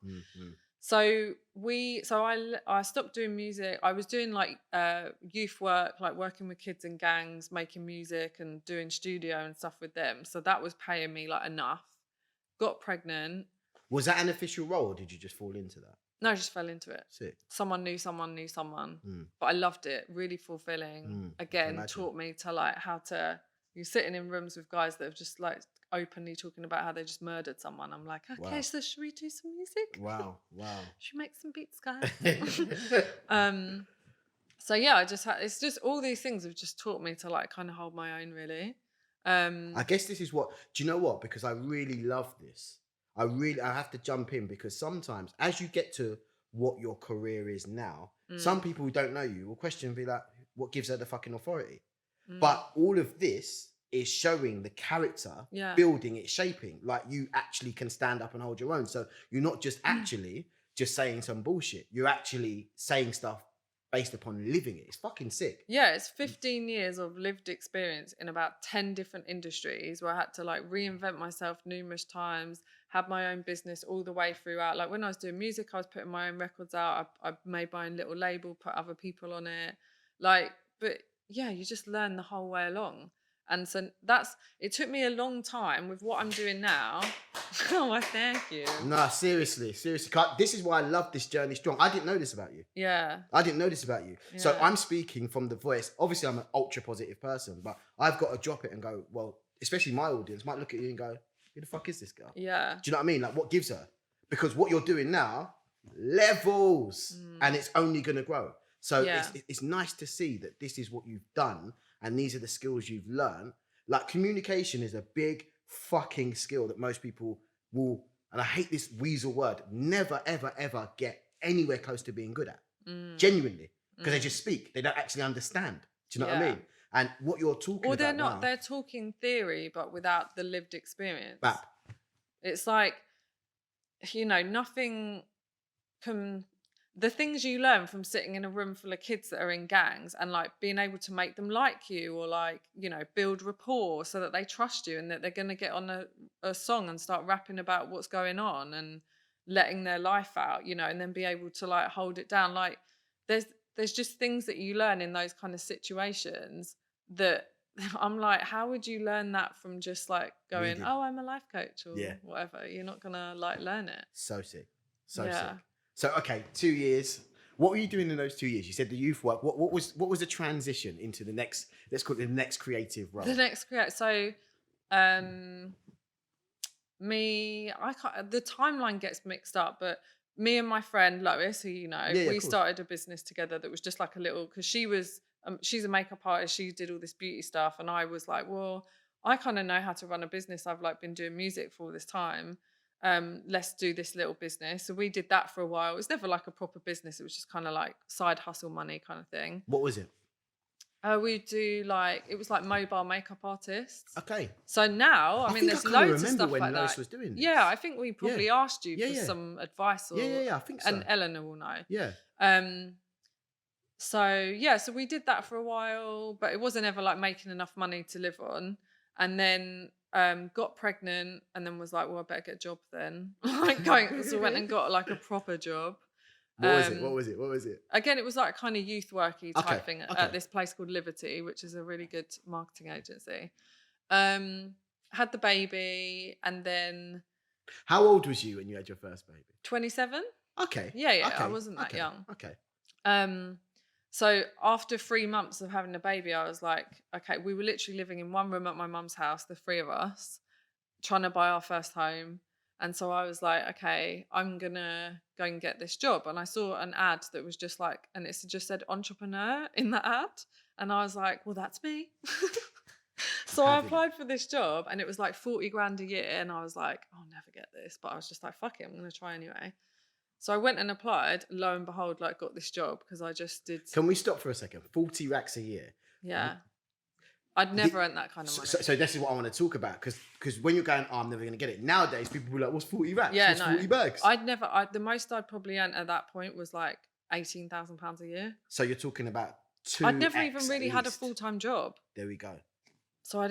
So I stopped doing music. I was doing like youth work, like working with kids in gangs, making music and doing studio and stuff with them. So that was paying me like enough. Got pregnant. Was that an official role or did you just fall into that? No, I just fell into it. Sick. Someone knew someone. But I loved it. Really fulfilling. Again, taught me to like how to, you're sitting in rooms with guys that have just like openly talking about how they just murdered someone. I'm like, okay, so should we do some music? Wow. Should we make some beats, guys? So yeah, it's just all these things have just taught me to like kind of hold my own, really. I guess this is what, do you know what? Because I really love this. I have to jump in because sometimes as you get to what your career is now, some people who don't know you will question and be like, what gives her the fucking authority? But all of this is showing the character, building it, shaping, like you actually can stand up and hold your own. So you're not just actually just saying some bullshit. You're actually saying stuff based upon living it. It's fucking sick. Yeah, it's 15 years of lived experience in about 10 different industries where I had to like reinvent myself numerous times, have my own business all the way throughout. Like when I was doing music, I was putting my own records out. I made my own little label, put other people on it. Like, but yeah, you just learn the whole way along. And so it took me a long time with what I'm doing now. Oh, I thank you. No, seriously. This is why I love this journey strong. I didn't know this about you. Yeah. I didn't know this about you. Yeah. So I'm speaking from the voice. Obviously, I'm an ultra positive person, but I've got to drop it and go, well, especially my audience might look at you and go, who the fuck is this girl? Yeah. Do you know what I mean? Like, what gives her? Because what you're doing now, levels, and it's only going to grow. So it's nice to see that this is what you've done and these are the skills you've learned. Like communication is a big fucking skill that most people will, and I hate this weasel word, never, ever, ever get anywhere close to being good at. Genuinely. Because they just speak. They don't actually understand. Do you know what I mean? And what you're talking about they're not, now, they're talking theory, but without the lived experience. Bap. It's like, you know, the things you learn from sitting in a room full of kids that are in gangs and like being able to make them like you or like, you know, build rapport so that they trust you and that they're going to get on a song and start rapping about what's going on and letting their life out, you know, and then be able to like hold it down. Like there's just things that you learn in those kind of situations that I'm like, how would you learn that from just like going, oh, I'm a life coach or whatever? You're not going to like learn it. So sick. So sick. So, okay, 2 years. What were you doing in those 2 years? You said the youth work. What was the transition into the next, let's call it the next creative role? The next creative. So, the timeline gets mixed up, but me and my friend Lois, who you know, we started a business together that was just like a little, because she was, she's a makeup artist. She did all this beauty stuff. And I was like, well, I kind of know how to run a business. I've like been doing music for all this time. Let's do this little business. So we did that for a while. It was never like a proper business. It was just kind of like side hustle money kind of thing. What was it? We do like, it was like mobile makeup artists. Okay. So now, I mean, there's loads of stuff like that. Lois was doing this. Yeah, I think we probably asked you for some advice. Or, I think so. And Eleanor will know. Yeah. So we did that for a while, but it wasn't ever like making enough money to live on. And then got pregnant and then was like, well, I better get a job then. So went and got like a proper job. What was it? Again, it was like kind of youth worky type thing at this place called Liberty, which is a really good marketing agency. Had the baby and then... How old was you when you had your first baby? 27. Okay. Yeah, I wasn't that young. Okay. So after 3 months of having a baby, I was like, okay, we were literally living in one room at my mum's house, the three of us, trying to buy our first home. And so I was like, okay, I'm going to go and get this job. And I saw an ad that was just like, and it just said entrepreneur in the ad. And I was like, well, that's me. So I applied for this job and it was like 40 grand a year. And I was like, I'll never get this. But I was just like, fuck it, I'm going to try anyway. So I went and applied, lo and behold, like got this job because I just did. Can we stop for a second? 40 racks a year. Yeah. I'd never earned that kind of money. So this is what I want to talk about because when you're going, oh, I'm never going to get it. Nowadays, people will be like, what's 40 racks? Yeah, what's 40 bags? The most I'd probably earned at that point was like £18,000 a year. So you're talking about 2x I'd never even really had a full-time job. There we go. So I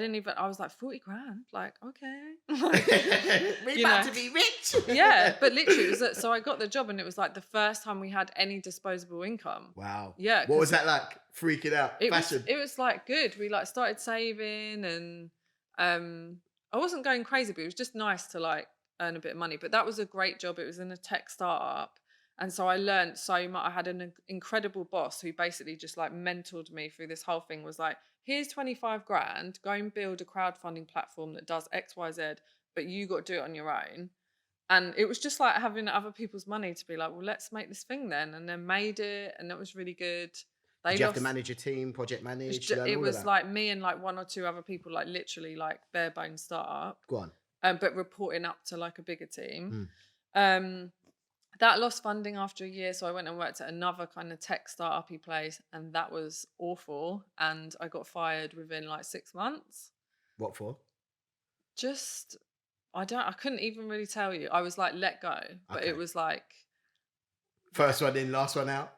was like, 40 grand, like, okay. We're about to be rich. Yeah, but literally, it was so I got the job and it was like the first time we had any disposable income. Wow. Yeah. What was that like? Freaking out? Fashion? It was like good. We like started saving and I wasn't going crazy, but it was just nice to like earn a bit of money. But that was a great job. It was in a tech startup. And so I learned so much. I had an incredible boss who basically just like mentored me through this whole thing, was like, here's 25 grand, go and build a crowdfunding platform that does X, Y, Z, but you got to do it on your own. And it was just like having other people's money to be like, well, let's make this thing then. And then made it. And that was really good. Did you have to manage a team, project manage? It was like me and like one or two other people, like literally like bare bones startup. Go on. But reporting up to like a bigger team. That lost funding after a year, so I went and worked at another kind of tech startup-y place, and that was awful. And I got fired within like 6 months. What for? Just, I couldn't even really tell you. I was like let go, but it was like first one in, last one out.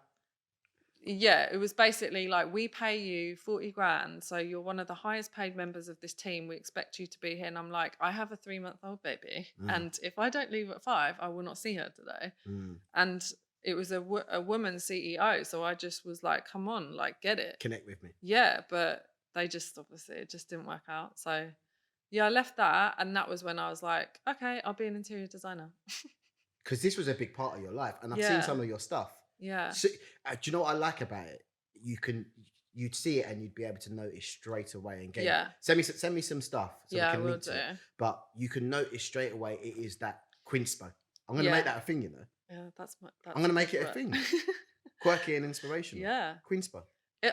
Yeah, it was basically like, we pay you 40 grand, so you're one of the highest paid members of this team. We expect you to be here. And I'm like, I have a 3-month-old baby, and if I don't leave at 5, I will not see her today. And it was a woman CEO, so I just was like, come on, like, get it. Connect with me. Yeah, but they just, obviously, it just didn't work out. So yeah, I left that, and that was when I was like, okay, I'll be an interior designer. Because this was a big part of your life, and I've seen some of your stuff. Yeah. So, do you know what I like about it? You'd see it and you'd be able to notice straight away and get it. Send me some stuff. So yeah, we can I will link do. to it. But you can notice straight away it is that Quinspo. I'm going to make that a thing, you know. Yeah, I'm going to make it a thing. Quirky and inspirational. Yeah. Quinspo.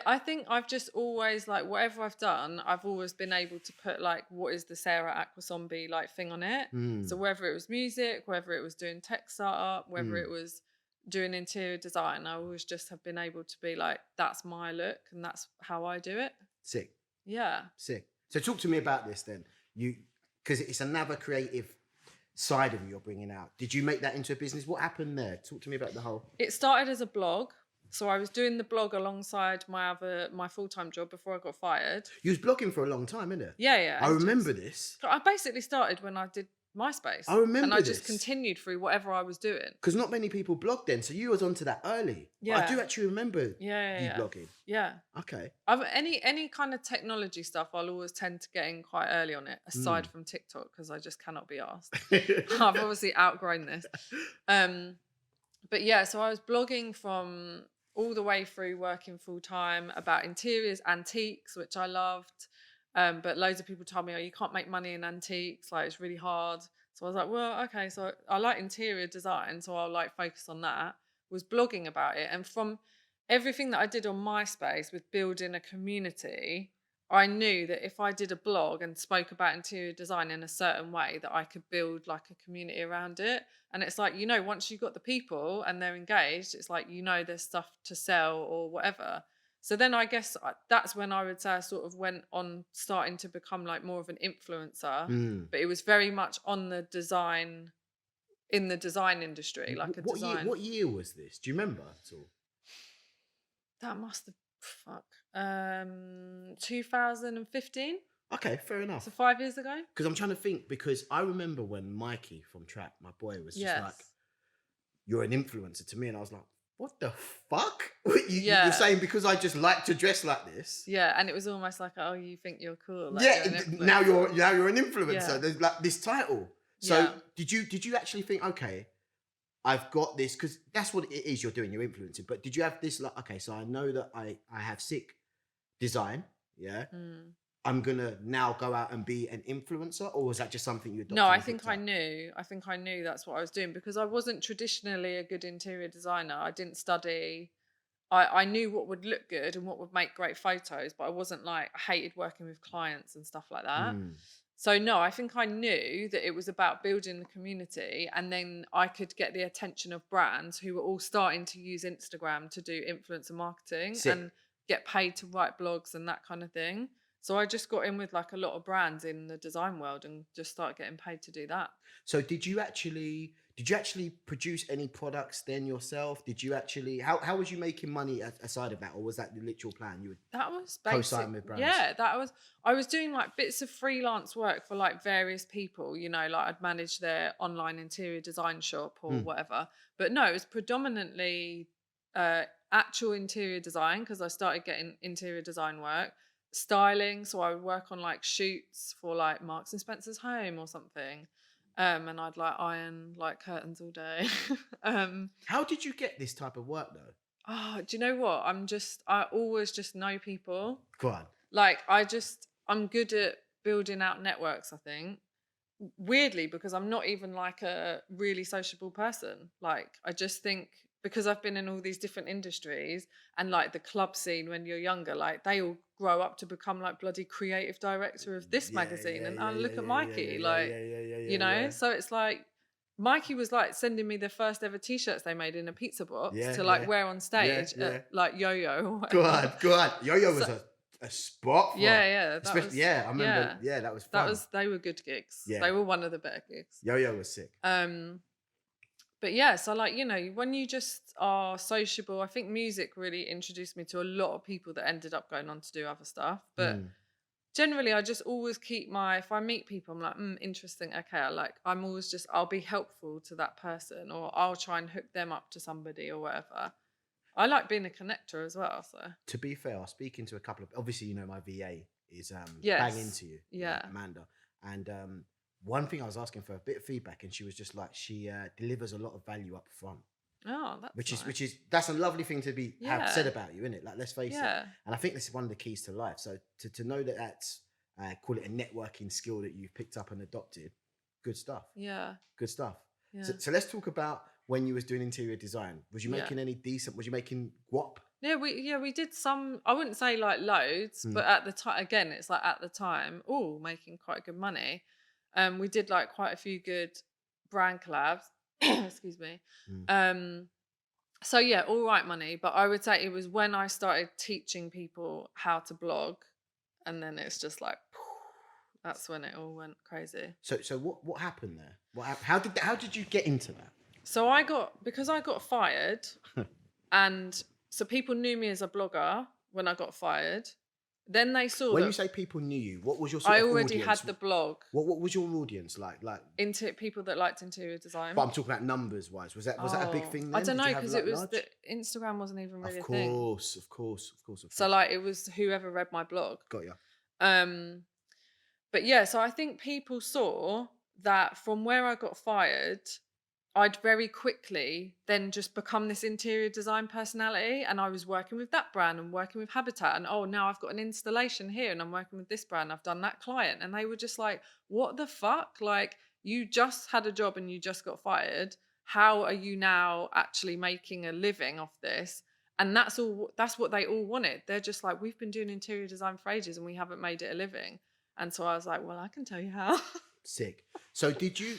I think I've just always, like, whatever I've done, I've always been able to put, like, what is the Sarah Akwisombe, like, thing on it. So whether it was music, whether it was doing tech startup, whether it was doing interior design, I always just have been able to be like, that's my look and that's how I do it. Sick. Yeah. Sick. So talk to me about this then. Because it's another creative side of you you're bringing out. Did you make that into a business? What happened there? Talk to me about the whole. It started as a blog. So I was doing the blog alongside my full-time job before I got fired. You was blogging for a long time, innit? Yeah. I remember this. I basically started when I did MySpace. I remember and I just continued through whatever I was doing. Because not many people blogged then, so you was onto that early. Yeah. But I do actually remember you blogging. Yeah. Okay. Any kind of technology stuff, I'll always tend to get in quite early on it, aside from TikTok, because I just cannot be asked. I've obviously outgrown this. But yeah, so I was blogging from all the way through working full time about interiors, antiques, which I loved. But loads of people told me, oh, you can't make money in antiques, like it's really hard. So I was like, well, okay, so I like interior design, so I'll like focus on that. Was blogging about it. And from everything that I did on MySpace with building a community, I knew that if I did a blog and spoke about interior design in a certain way, that I could build like a community around it. And it's like, you know, once you've got the people and they're engaged, it's like, you know, there's stuff to sell or whatever. So then I guess that's when I would say I sort of went on starting to become like more of an influencer, but it was very much on the design, in the design industry, like a design. What year was this? Do you remember at all? That must have, 2015. Okay, fair enough. So 5 years ago. Because I'm trying to think, because I remember when Mikey from Trap, my boy, was just like, you're an influencer to me. And I was like, what the fuck? You're saying because I just like to dress like this? Yeah, and it was almost like, oh, you think you're cool. Like now you're an influencer. Yeah. There's like this title. So did you actually think, okay, I've got this, because that's what it is you're doing, you're influencing. But did you have this like, okay, so I know that I have sick design, yeah? I'm gonna now go out and be an influencer, or was that just something you adopted? No, I think I knew that's what I was doing, because I wasn't traditionally a good interior designer. I didn't study. I knew what would look good and what would make great photos, but I wasn't like, I hated working with clients and stuff like that. So no, I think I knew that it was about building the community, and then I could get the attention of brands who were all starting to use Instagram to do influencer marketing and get paid to write blogs and that kind of thing. So I just got in with like a lot of brands in the design world and just started getting paid to do that. So did you actually produce any products then yourself? Did you actually, how was you making money aside of that? Or was that the literal plan? You would co-sign with brands? Yeah, I was doing like bits of freelance work for like various people, you know, like I'd manage their online interior design shop or whatever. But no, it was predominantly actual interior design, because I started getting interior design work. Styling, so I would work on like shoots for like Marks and Spencer's home or something, and I'd like iron like curtains all day. How did you get this type of work though? Oh, do you know what? I always just know people. Go on. Like I'm good at building out networks, I think. Weirdly, because I'm not even like a really sociable person. Like I just think because I've been in all these different industries and like the club scene when you're younger, like they all grow up to become like bloody creative director of this magazine. And look at Mikey, you know? So it's like, Mikey was like sending me the first ever t-shirts they made in a pizza box to like wear on stage at like Yo-Yo or whatever. Go on. Yo-Yo was a spot. Yeah. I remember. Yeah, that was fun. They were good gigs. Yeah. They were one of the better gigs. Yo-Yo was sick. But yeah, so like, you know, when you just are sociable, I think music really introduced me to a lot of people that ended up going on to do other stuff. But generally, I just always keep if I meet people, I'm like, interesting. Okay, I'm always just, I'll be helpful to that person, or I'll try and hook them up to somebody or whatever. I like being a connector as well. So to be fair, I was speaking to a couple of, obviously, you know, my VA is bang into you, Amanda. And one thing I was asking for a bit of feedback, and she was just like, she delivers a lot of value up front. Oh, that's which is that's a lovely thing to have said about you, isn't it? Like, let's face it. And I think this is one of the keys to life. So to know that that's call it a networking skill that you've picked up and adopted, good stuff. Yeah, good stuff. Yeah. So let's talk about when you was doing interior design. Was you making any decent? Was you making guap? Yeah, we did some. I wouldn't say like loads, but at the time, again, it's like at the time, making quite good money. We did like quite a few good brand collabs. Excuse me. So yeah, all right money. But I would say it was when I started teaching people how to blog, and then it's just like, that's when it all went crazy. So what happened there? How did you get into that? So because I got fired, and so people knew me as a blogger when I got fired. Then they saw when you say people knew you, what was your sort of already audience? had the blog. What was your audience like? Into people that liked interior design. But I'm talking about numbers wise. Was that a big thing then? I don't know, because it was Instagram wasn't even really a thing. Of course. So like it was whoever read my blog. Got ya. But yeah, so I think people saw that from where I got fired, I'd very quickly then just become this interior design personality, and I was working with that brand and working with Habitat, and now I've got an installation here and I'm working with this brand, I've done that client, and they were just like, what the fuck? Like, you just had a job and you just got fired. How are you now actually making a living off this? And that's what they all wanted. They're just like, we've been doing interior design for ages and we haven't made it a living. And so I was like, well, I can tell you how. Sick. So did you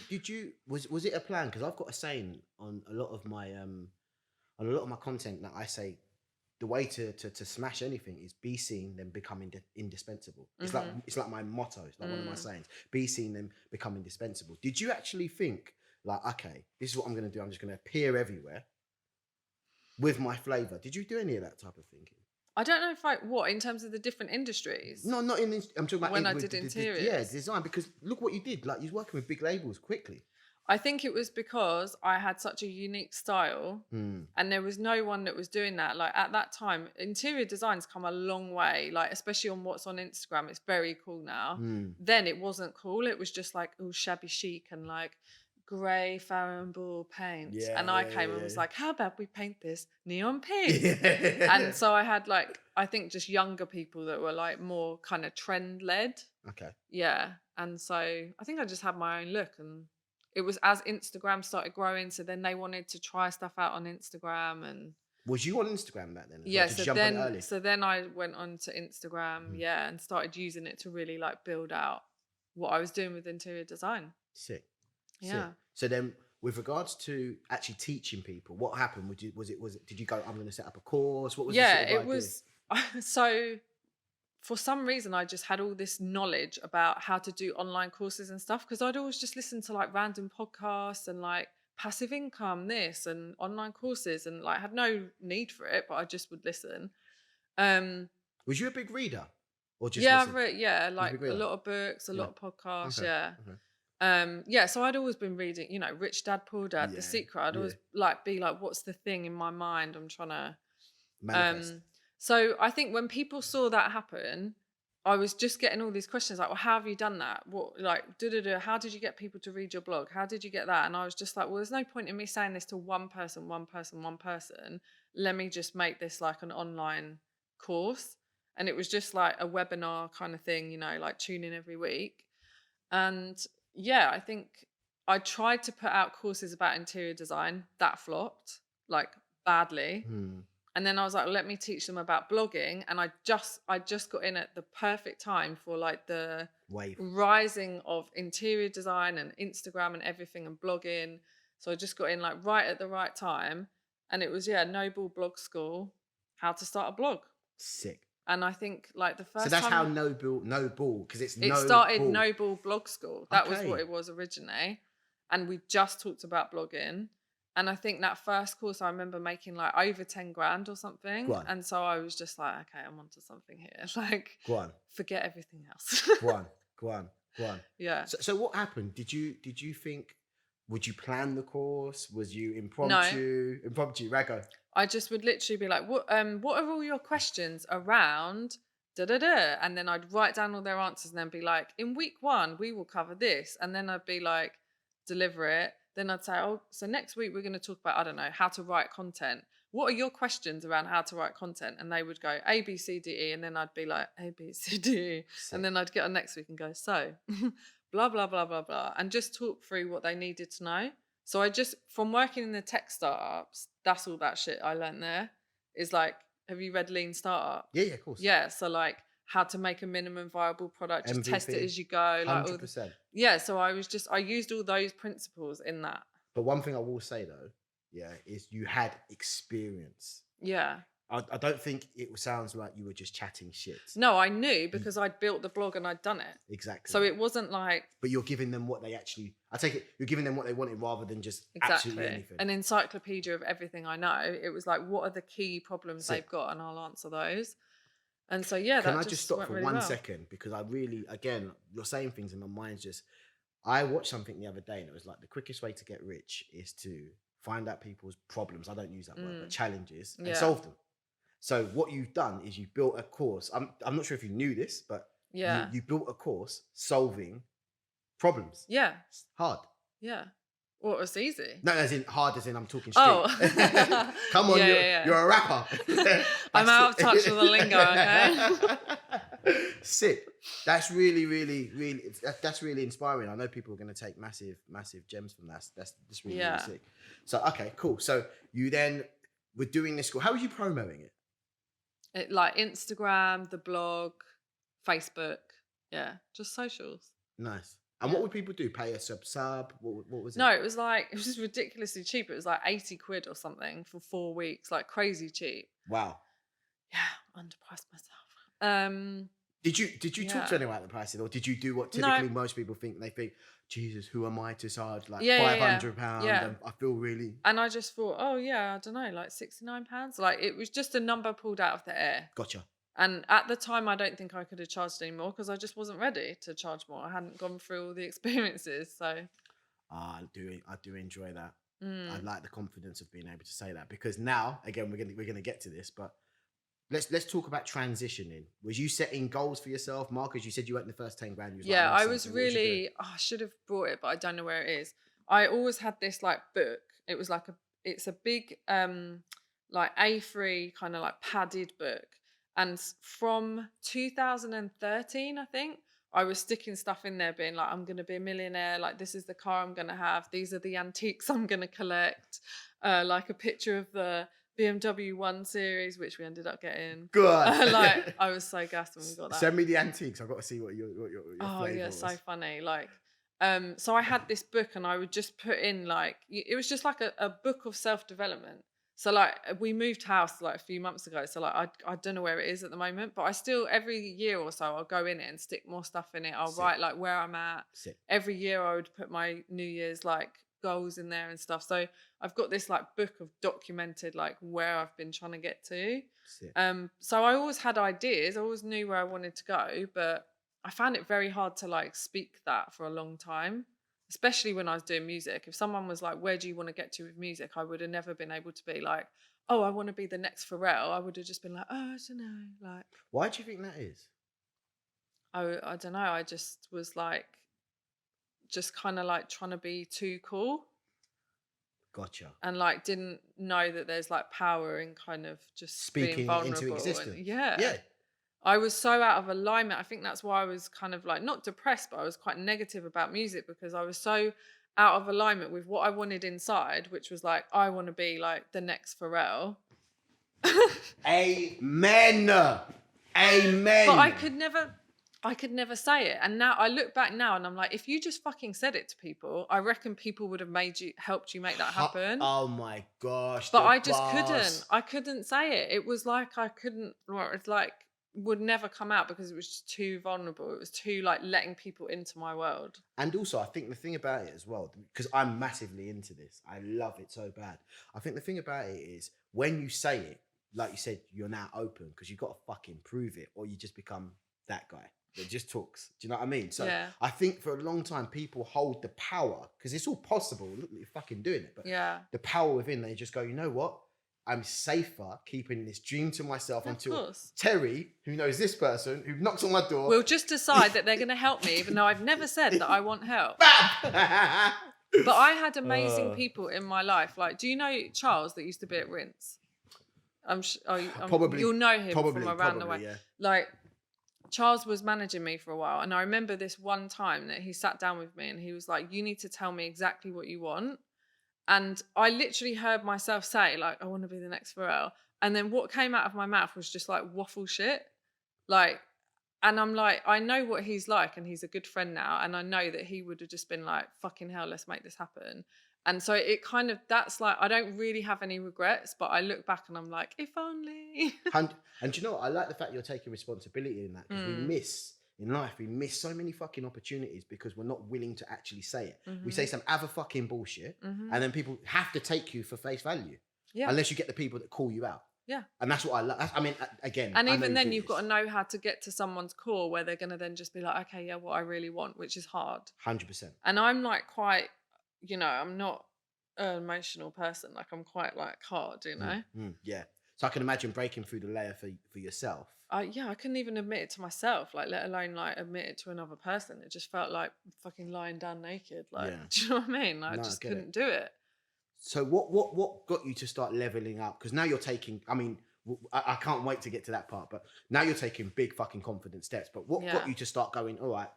was it a plan? Because I've got a saying on a lot of my content that I say, the way to smash anything is be seen, then become indispensable. It's like my motto. It's like one of my sayings. Be seen, then become indispensable. Did you actually think like, okay, this is what I'm going to do. I'm just going to appear everywhere with my flavor? Did you do any of that type of thinking? I don't know if in terms of the different industries. No, not in this. I'm talking about when I did interiors. Design. Because look what you did. Like, you're working with big labels quickly. I think it was because I had such a unique style, and there was no one that was doing that. Like, at that time, interior design's come a long way. Like, especially on what's on Instagram, it's very cool now. Then it wasn't cool. It was just like all shabby chic and like grey Farrow & Ball paint. And I came and was like, how about we paint this neon pink? And so I had like, I think just younger people that were like more kind of trend led. Okay. Yeah. And so I think I just had my own look, and it was as Instagram started growing, so then they wanted to try stuff out on Instagram. And was you on Instagram back then? Yeah, so then I went on to Instagram, and started using it to really like build out what I was doing with interior design. Sick. Yeah. So then, with regards to actually teaching people, what happened? Was it? Did you go, I'm going to set up a course? What was? Yeah, it was. So, for some reason, I just had all this knowledge about how to do online courses and stuff, because I'd always just listen to like random podcasts and like passive income, this and online courses, and like had no need for it, but I just would listen. Was you a big reader, or just like a lot of books, a lot of podcasts, so I'd always been reading, Rich Dad, Poor Dad, The Secret. I'd always be like, what's the thing in my mind I'm trying to manifest. So I think when people saw that happen, I was just getting all these questions like, well, how have you done that? What, like, how did you get people to read your blog? How did you get that? And I was just like, well, there's no point in me saying this to one person. Let me just make this like an online course. And it was just like a webinar kind of thing, like tune in every week. And yeah, I think I tried to put out courses about interior design. That flopped, like badly. And then I was like, let me teach them about blogging. And I just got in at the perfect time for like the wave rising of interior design and Instagram and everything and blogging. So I just got in like right at the right time. And it was, Noble Blog School, how to start a blog. Sick. And I think like the first So that's time... how Noble, because it started Noble Blog School. That was what it was originally. And we just talked about blogging. And I think that first course, I remember making like over 10 grand or something. And so I was just like, okay, I'm onto something here. Like, go on, forget everything else. go on. Yeah. So what happened? Did you think, would you plan the course? Was you impromptu? No. Impromptu, Rago. I just would literally be like, what are all your questions around da-da-da? And then I'd write down all their answers and then be like, in week 1, we will cover this. And then I'd be like, deliver it. Then I'd say, oh, so next week we're going to talk about, I don't know, how to write content. What are your questions around how to write content? And they would go A, B, C, D, E. And then I'd be like, A, B, C, D, E. And then I'd get on next week and go, so blah, blah, blah, blah, blah. And just talk through what they needed to know. So I just, from working in the tech startups, that's all that shit I learned there. Is like, have you read Lean Startup? Yeah, of course. Yeah, so like how to make a minimum viable product, just MVP, test it as you go. Like 100%. So I used all those principles in that. But one thing I will say though, is you had experience. Yeah. I don't think it sounds like you were just chatting shit. No, I knew because I'd built the blog and I'd done it. Exactly. So it wasn't like... But you're giving them what they actually... I take it, you're giving them what they wanted rather than just absolutely anything. An encyclopedia of everything I know. It was like, what are the key problems they've got? And I'll answer those. And so, Can I just stop for really 1 second? Because I really, again, you're saying things in my mind's just... I watched something the other day and it was like, the quickest way to get rich is to find out people's problems. I don't use that word, but challenges and solve them. So what you've done is you built a course. I'm not sure if you knew this, but you built a course solving problems. Yeah. It's hard. Yeah. Well, it's easy. No, as in hard, as in I'm talking straight. Oh. Come on, you're a rapper. I'm out of touch with the lingo, okay? Sick. That's really, really, really, that's really inspiring. I know people are going to take massive, massive gems from that. That's really, really sick. So, okay, cool. So you then were doing this school. How were you promoting it? Like Instagram, the blog, Facebook. Yeah, just socials. Nice. And what would people do? Pay a sub? What was it? No, it was just ridiculously cheap. It was like 80 quid or something for 4 weeks, like crazy cheap. Wow. Yeah, underpriced myself. Did you talk to anyone about the prices, or did you do what typically most people think? They think, Jesus, who am I to charge like £500? Yeah. And I feel really... And I just thought, oh yeah, I don't know, like £69. Like it was just a number pulled out of the air. Gotcha. And at the time, I don't think I could have charged any more because I just wasn't ready to charge more. I hadn't gone through all the experiences, so. I do enjoy that. I like the confidence of being able to say that, because now, again, we're gonna get to this, but let's talk about transitioning. Was you setting goals for yourself, Marcus? You said you went in the first 10 grand. I was really... I should have brought it, but I don't know where it is. I always had this like book. It was like it's a big like A3 kind of like padded book. And from 2013, I think, I was sticking stuff in there being like, I'm going to be a millionaire. Like, this is the car I'm going to have. These are the antiques I'm going to collect. Like a picture of the BMW 1 Series, which we ended up getting. Good. Like, I was so gassed when we got that. Send me the antiques. I've got to see what your oh, yeah, was. so funny. Like, so I had this book and I would just put in like, it was just like a book of self-development. So like we moved house like a few months ago. So like I don't know where it is at the moment, but I still every year or so I'll go in it and stick more stuff in it. I'll write like where I'm at. Every year I would put my New Year's like goals in there and stuff. So I've got this like book of documented like where I've been trying to get to. So I always had ideas. I always knew where I wanted to go, but I found it very hard to like speak that for a long time. Especially when I was doing music. If someone was like, where do you want to get to with music? I would have never been able to be like, oh, I want to be the next Pharrell. I would have just been like, oh, I don't know. Like, why do you think that is? I don't know. I just was like, just kind of like trying to be too cool. Gotcha. And like didn't know that there's like power in kind of just speaking being vulnerable. Into existence. Yeah. I was so out of alignment. I think that's why I was kind of like not depressed, but I was quite negative about music because I was so out of alignment with what I wanted inside, which was like, I want to be like the next Pharrell. Amen. Amen. But I could never say it. And now I look back now and I'm like, if you just fucking said it to people, I reckon people would have helped you make that happen. Oh my gosh. But I just couldn't. I couldn't say it. It was like I couldn't, it's like would never come out because it was just too vulnerable. It was too like letting people into my world. And also, I think the thing about it as well, because I'm massively into this, I love it so bad. I think the thing about it is when you say it, like you said, you're now open because you've got to fucking prove it, or you just become that guy that just talks. Do you know what I mean? So I think for a long time, people hold the power because it's all possible. Look, you're fucking doing it. But the power within, they just go, you know what? I'm safer keeping this dream to myself until Terry, who knows this person, who knocks on my door, will just decide that they're going to help me, even though I've never said that I want help. But I had amazing people in my life. Like, do you know Charles that used to be at Rinse? Probably. You'll know him from around the way. Yeah. Like, Charles was managing me for a while, and I remember this one time that he sat down with me and he was like, you need to tell me exactly what you want. And I literally heard myself say, like, I want to be the next Pharrell. And then what came out of my mouth was just like waffle shit. Like, and I'm like, I know what he's like, and he's a good friend now. And I know that he would have just been like, fucking hell, let's make this happen. And so it kind of, that's like, I don't really have any regrets, but I look back and I'm like, if only. And do you know what? I like the fact you're taking responsibility in that, because in life, we miss so many fucking opportunities because we're not willing to actually say it. We say some other fucking bullshit, and then people have to take you for face value. Yeah. Unless you get the people that call you out. Yeah. And that's what I love. I mean, again. And even then, you've got to know how to get to someone's core where they're going to then just be like, okay, yeah, what I really want, which is hard. 100%. And I'm like quite, you know, I'm not an emotional person. Like, I'm quite like hard, you know? Yeah. So I can imagine breaking through the layer for yourself. Yeah, I couldn't even admit it to myself, like, let alone like admit it to another person. It just felt like fucking lying down naked. Like, do you know what I mean? Like, I just couldn't do it. So what got you to start leveling up? Because now you're taking, I mean, I can't wait to get to that part, but now you're taking big fucking confident steps. But what got you to start going, all right,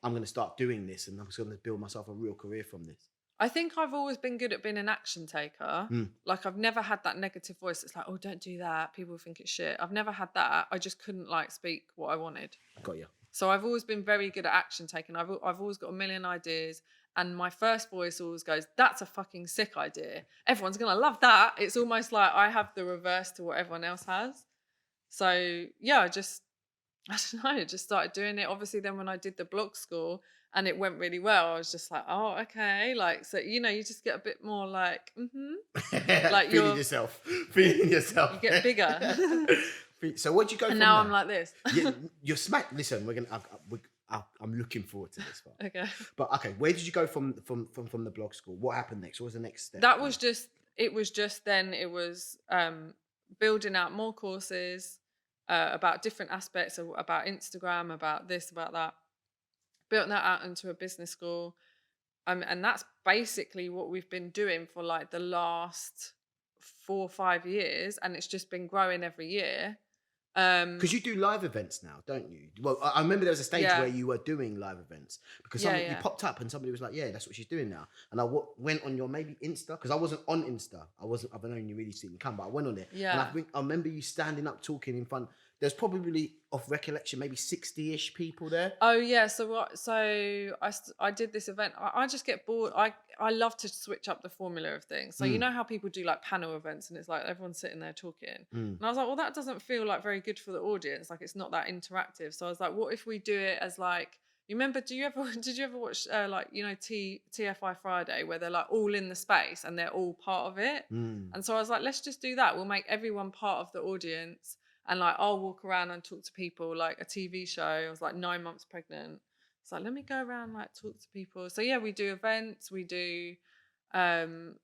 I'm going to start doing this and I'm just going to build myself a real career from this? I think I've always been good at being an action taker. Like, I've never had that negative voice that's like, oh, don't do that, people think it's shit. I've never had that. I just couldn't like speak what I wanted. Got you. So I've always been very good at action taking. I've always got a million ideas, and my first voice always goes, that's a fucking sick idea. Everyone's going to love that. It's almost like I have the reverse to what everyone else has. So yeah, I don't know, just started doing it. Obviously then when I did the blog school and it went really well, I was just like, oh, okay. Like, so, you know, you just get a bit more like, like feeling yourself. You get bigger. So what'd you go and from now there? I'm like this. You're smack. Listen, I'm looking forward to this one. Okay. But okay, where did you go from the blog school? What happened next? What was the next step? That was just, it was building out more courses about different aspects of, about Instagram, about this, about that. Built that out into a business school. And that's basically what we've been doing for like the last 4 or 5 years. And it's just been growing every year. Because you do live events now, don't you? Well, I remember there was a stage where you were doing live events because you popped up and somebody was like, "Yeah, that's what she's doing now." And I went on your maybe Insta, because I wasn't on Insta. I've only really seen it come, but I went on it. Yeah. And I remember you standing up talking in front. There's probably, of recollection, maybe 60-ish people there. Oh yeah, so I did this event. I just get bored. I love to switch up the formula of things. So you know how people do like panel events and it's like everyone's sitting there talking. And I was like, well, that doesn't feel like very good for the audience. Like, it's not that interactive. So I was like, what if we do it as like, you remember? Did you ever watch like, you know, TFI Friday, where they're like all in the space and they're all part of it? And so I was like, let's just do that. We'll make everyone part of the audience. And like, I'll walk around and talk to people like a TV show. I was like 9 months pregnant. It's like, let me go around, like, talk to people. So yeah, we do events. We do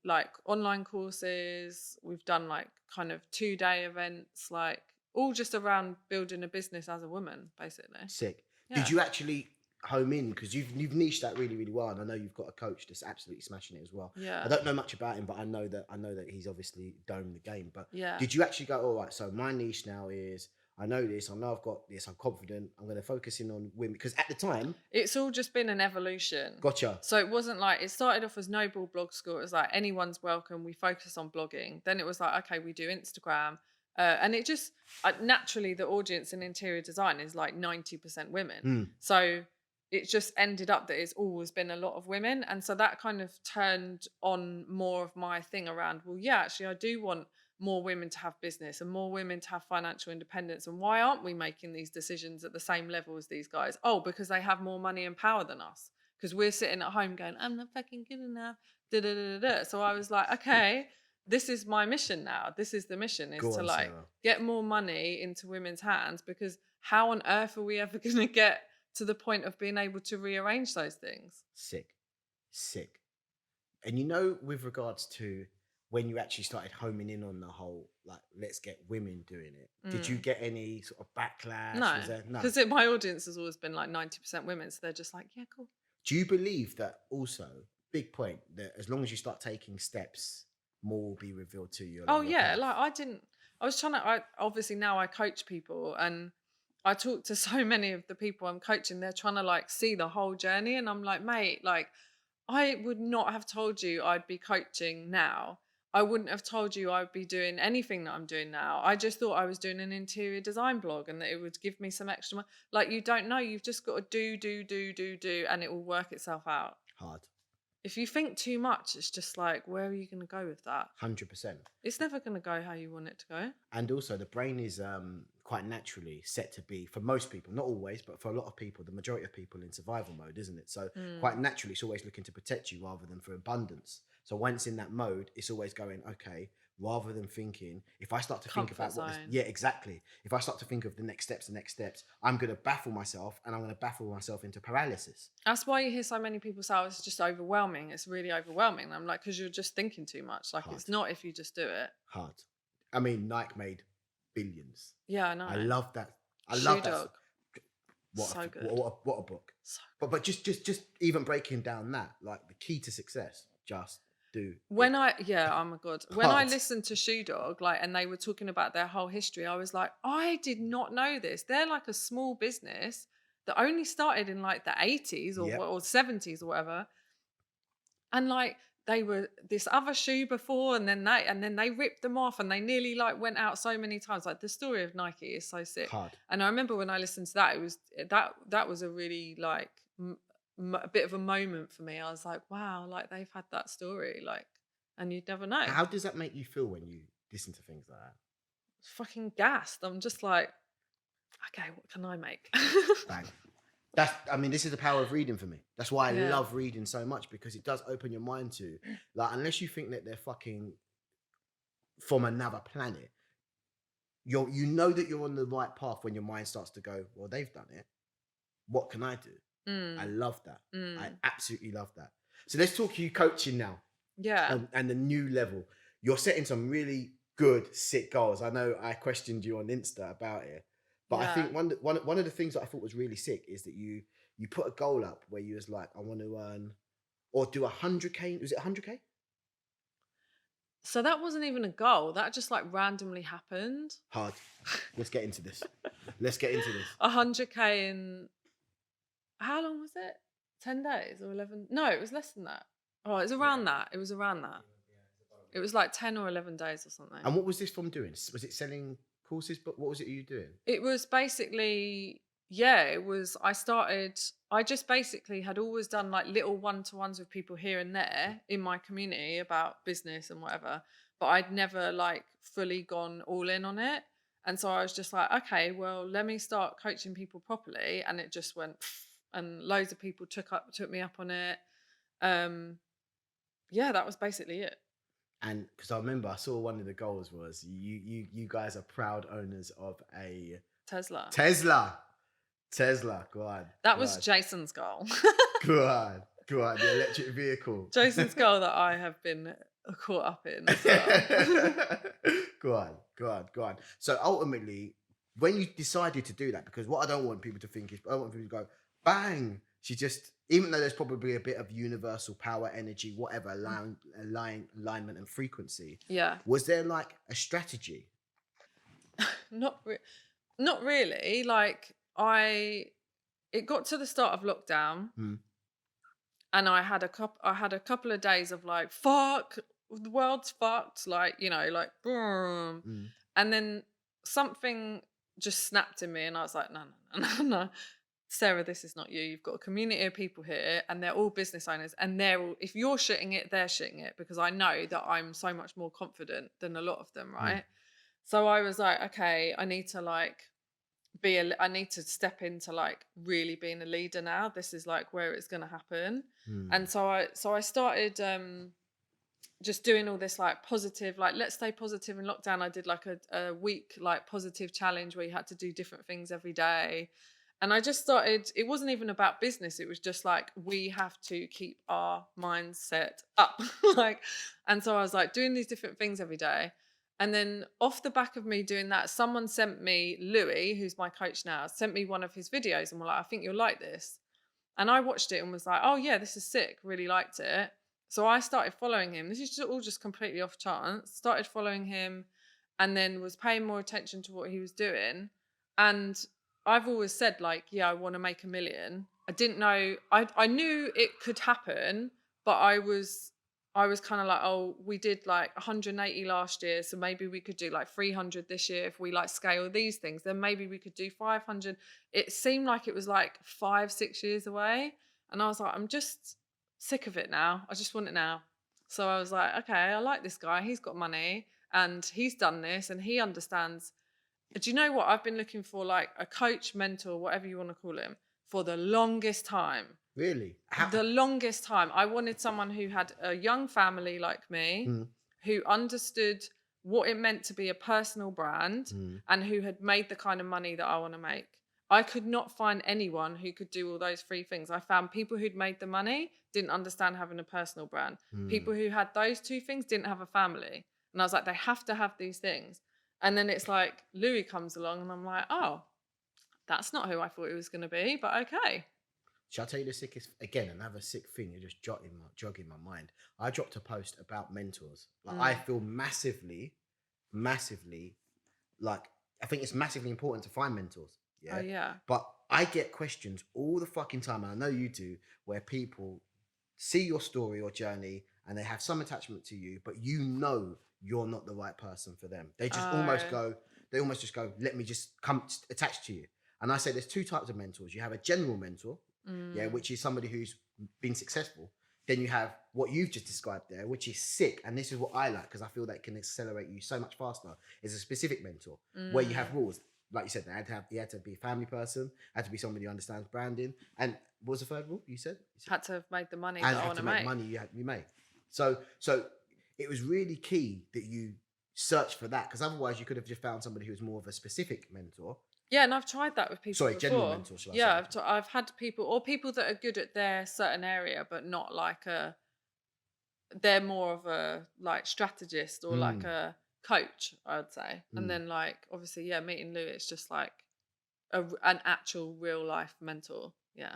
like online courses. We've done like kind of 2-day events, like all just around building a business as a woman, basically. Sick. Yeah. Did you actually home in, because you've niched that really, really well, and I know you've got a coach that's absolutely smashing it as well. Yeah. I don't know much about him, but I know that he's obviously domed the game. But did you actually go, all right, so my niche now is I know this. I know I've got this. I'm confident. I'm going to focus in on women. Because at the time... It's all just been an evolution. Gotcha. So it wasn't like... It started off as Noble Blog School. It was like, anyone's welcome. We focus on blogging. Then it was like, okay, we do Instagram. And it just... naturally, the audience in interior design is like 90% women. So it just ended up that it's always been a lot of women. And so that kind of turned on more of my thing around, well, yeah, actually, I do want more women to have business and more women to have financial independence. And why aren't we making these decisions at the same level as these guys? Oh, because they have more money and power than us. Because we're sitting at home going, I'm not fucking good enough. Da, da, da, da, da. So I was like, okay, this is my mission now. This is the mission, is to like get more money into women's hands, because how on earth are we ever going to get to the point of being able to rearrange those things? Sick. And you know, with regards to when you actually started homing in on the whole, like, let's get women doing it, did you get any sort of backlash? No, because my audience has always been like 90% women, so they're just like, yeah, cool. Do you believe that also, big point, that as long as you start taking steps, more will be revealed to you? Oh yeah, like obviously now I coach people, and I talk to so many of the people I'm coaching, they're trying to like see the whole journey, and I'm like, mate, like, I would not have told you I'd be coaching now. I wouldn't have told you I'd be doing anything that I'm doing now. I just thought I was doing an interior design blog and that it would give me some extra money. Like, you don't know. You've just got to do, and it will work itself out. Hard. If you think too much, it's just like, where are you going to go with that? 100%. It's never going to go how you want it to go. And also, the brain is quite naturally set to be, for most people, not always, but for a lot of people, the majority of people, in survival mode, isn't it? So quite naturally, it's always looking to protect you rather than for abundance. So once in that mode, it's always going, okay, rather than thinking, if I start to think about what... Yeah, exactly. If I start to think of the next steps, I'm going to baffle myself, and I'm going to baffle myself into paralysis. That's why you hear so many people say, oh, it's just overwhelming. It's really overwhelming. And I'm like, because you're just thinking too much. Like, it's not if you just do it. Hard. I mean, Nike made billions. Yeah, I know. I love that. Shoe Dog. Good. What a book. So but just even breaking down that, like, the key to success, just do. Oh my God. When I listened to Shoe Dog, like, and they were talking about their whole history, I was like, I did not know this. They're like a small business that only started in like the 80s or 70s or whatever. And like, they were this other shoe before, and then they ripped them off, and they nearly like went out so many times. Like, the story of Nike is so sick. Hard. And I remember when I listened to that, it was that was a really like a bit of a moment for me. I was like, wow, like, they've had that story, like, and you'd never know. How does that make you feel when you listen to things like that? Fucking gassed. I'm just like, okay, what can I make? Bang. This is the power of reading for me. That's why I love reading so much, because it does open your mind to, like, unless you think that they're fucking from another planet, you know that you're on the right path when your mind starts to go, well, they've done it. What can I do? I love that. I absolutely love that. So let's talk you coaching now. Yeah. And the new level. You're setting some really good, sick goals. I know I questioned you on Insta about it. But I think one of the things that I thought was really sick is that you put a goal up where you was like, I want to earn or do 100K. Was it 100K? So that wasn't even a goal. That just like randomly happened. Hard. Let's get into this. 100K in... How long was it? 10 days or 11? No, it was less than that. Oh, it was around that. It was around that. It was like 10 or 11 days or something. And what was this from doing? Was it selling courses? But what was it you were doing? It was basically, I just basically had always done like little one-to-ones with people here and there in my community about business and whatever. But I'd never like fully gone all in on it. And so I was just like, okay, well, let me start coaching people properly. And it just went... And loads of people took me up on it. That was basically it. And because I remember I saw one of the goals was you guys are proud owners of a Tesla. Go on. That was Jason's goal. Go on. The electric vehicle. Jason's goal that I have been caught up in as well. Go on. So ultimately, when you decided to do that, because what I don't want people to think is, I don't want people to go, bang, she just, even though there's probably a bit of universal power, energy, whatever, alignment and frequency. Yeah. Was there like a strategy? Not Not really. Like it got to the start of lockdown, and I had a couple of days of like, fuck, the world's fucked, like, you know, like boom. And then something just snapped in me, and I was like, no, Sarah, this is not you. You've got a community of people here, and they're all business owners, and they're all, if you're shitting it, they're shitting it, because I know that I'm so much more confident than a lot of them, right? So I was like, okay, I need to like I need to step into like really being a leader now. This is like where it's going to happen. And so I started just doing all this like positive, like let's stay positive in lockdown. I did like a week like positive challenge where you had to do different things every day. And I just started, it wasn't even about business. It was just like, we have to keep our mindset up. Like, and so I was like doing these different things every day. And then off the back of me doing that, someone sent me, Louis, who's my coach now, sent me one of his videos and were like, I think you'll like this. And I watched it and was like, oh yeah, this is sick. Really liked it. So I started following him. This is all just completely off chance. Started following him and then was paying more attention to what he was doing. And I've always said like, yeah, I want to make 1 million. I didn't know, I knew it could happen, but I was kind of like, oh, we did like 180 last year, so maybe we could do like 300 this year if we like scale these things. Then maybe we could do 500. It seemed like it was like 5-6 years away, and I was like, I'm just sick of it now. I just want it now. So I was like, okay, I like this guy. He's got money and he's done this and he understands. Do you know what? I've been looking for like a coach, mentor, whatever you want to call him, for the longest time. Really? The longest time. I wanted someone who had a young family like me, who understood what it meant to be a personal brand, and who had made the kind of money that I want to make. I could not find anyone who could do all those 3 things. I found people who'd made the money, didn't understand having a personal brand. People who had those 2 things didn't have a family. And I was like, they have to have these things. And then it's like Louis comes along and I'm like, oh, that's not who I thought it was going to be, but okay. Shall I tell you the sickest, again, another sick thing, you're just jogging my mind. I dropped a post about mentors. Like, I feel massively, like, I think it's massively important to find mentors. Yeah. Oh, yeah. But I get questions all the fucking time, and I know you do, where people see your story or journey and they have some attachment to you, but you know you're not the right person for them. They just almost just go, let me just come attach to you. And I say there's 2 types of mentors. You have a general mentor, yeah, which is somebody who's been successful. Then you have what you've just described there, which is sick. And this is what I like, because I feel that it can accelerate you so much faster, is a specific mentor where you have rules. Like you said, he had to be a family person, had to be somebody who understands branding. And what was the third rule you said? Had to have made the money that I want to make. Money you made. So it was really key that you search for that, because otherwise you could have just found somebody who was more of a specific mentor. Yeah, and I've tried that with people. Sorry, before. general mentor. Yeah, I've had people that are good at their certain area, but not like they're more of a like strategist or like a coach, I would say. And then like obviously, yeah, meeting Louis, it's just like an actual real life mentor. Yeah.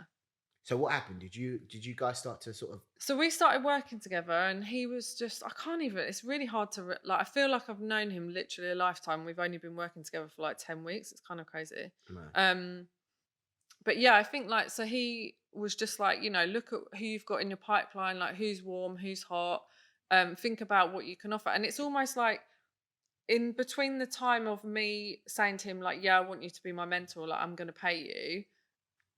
So what happened? Did you guys start to sort of? So we started working together, and he was just, I can't even, it's really hard to, like, I feel like I've known him literally a lifetime. We've only been working together for like 10 weeks. It's kind of crazy. No. But yeah, I think like, so he was just like, you know, look at who you've got in your pipeline, like who's warm, who's hot, think about what you can offer. And it's almost like in between the time of me saying to him, like, yeah, I want you to be my mentor, like I'm going to pay you,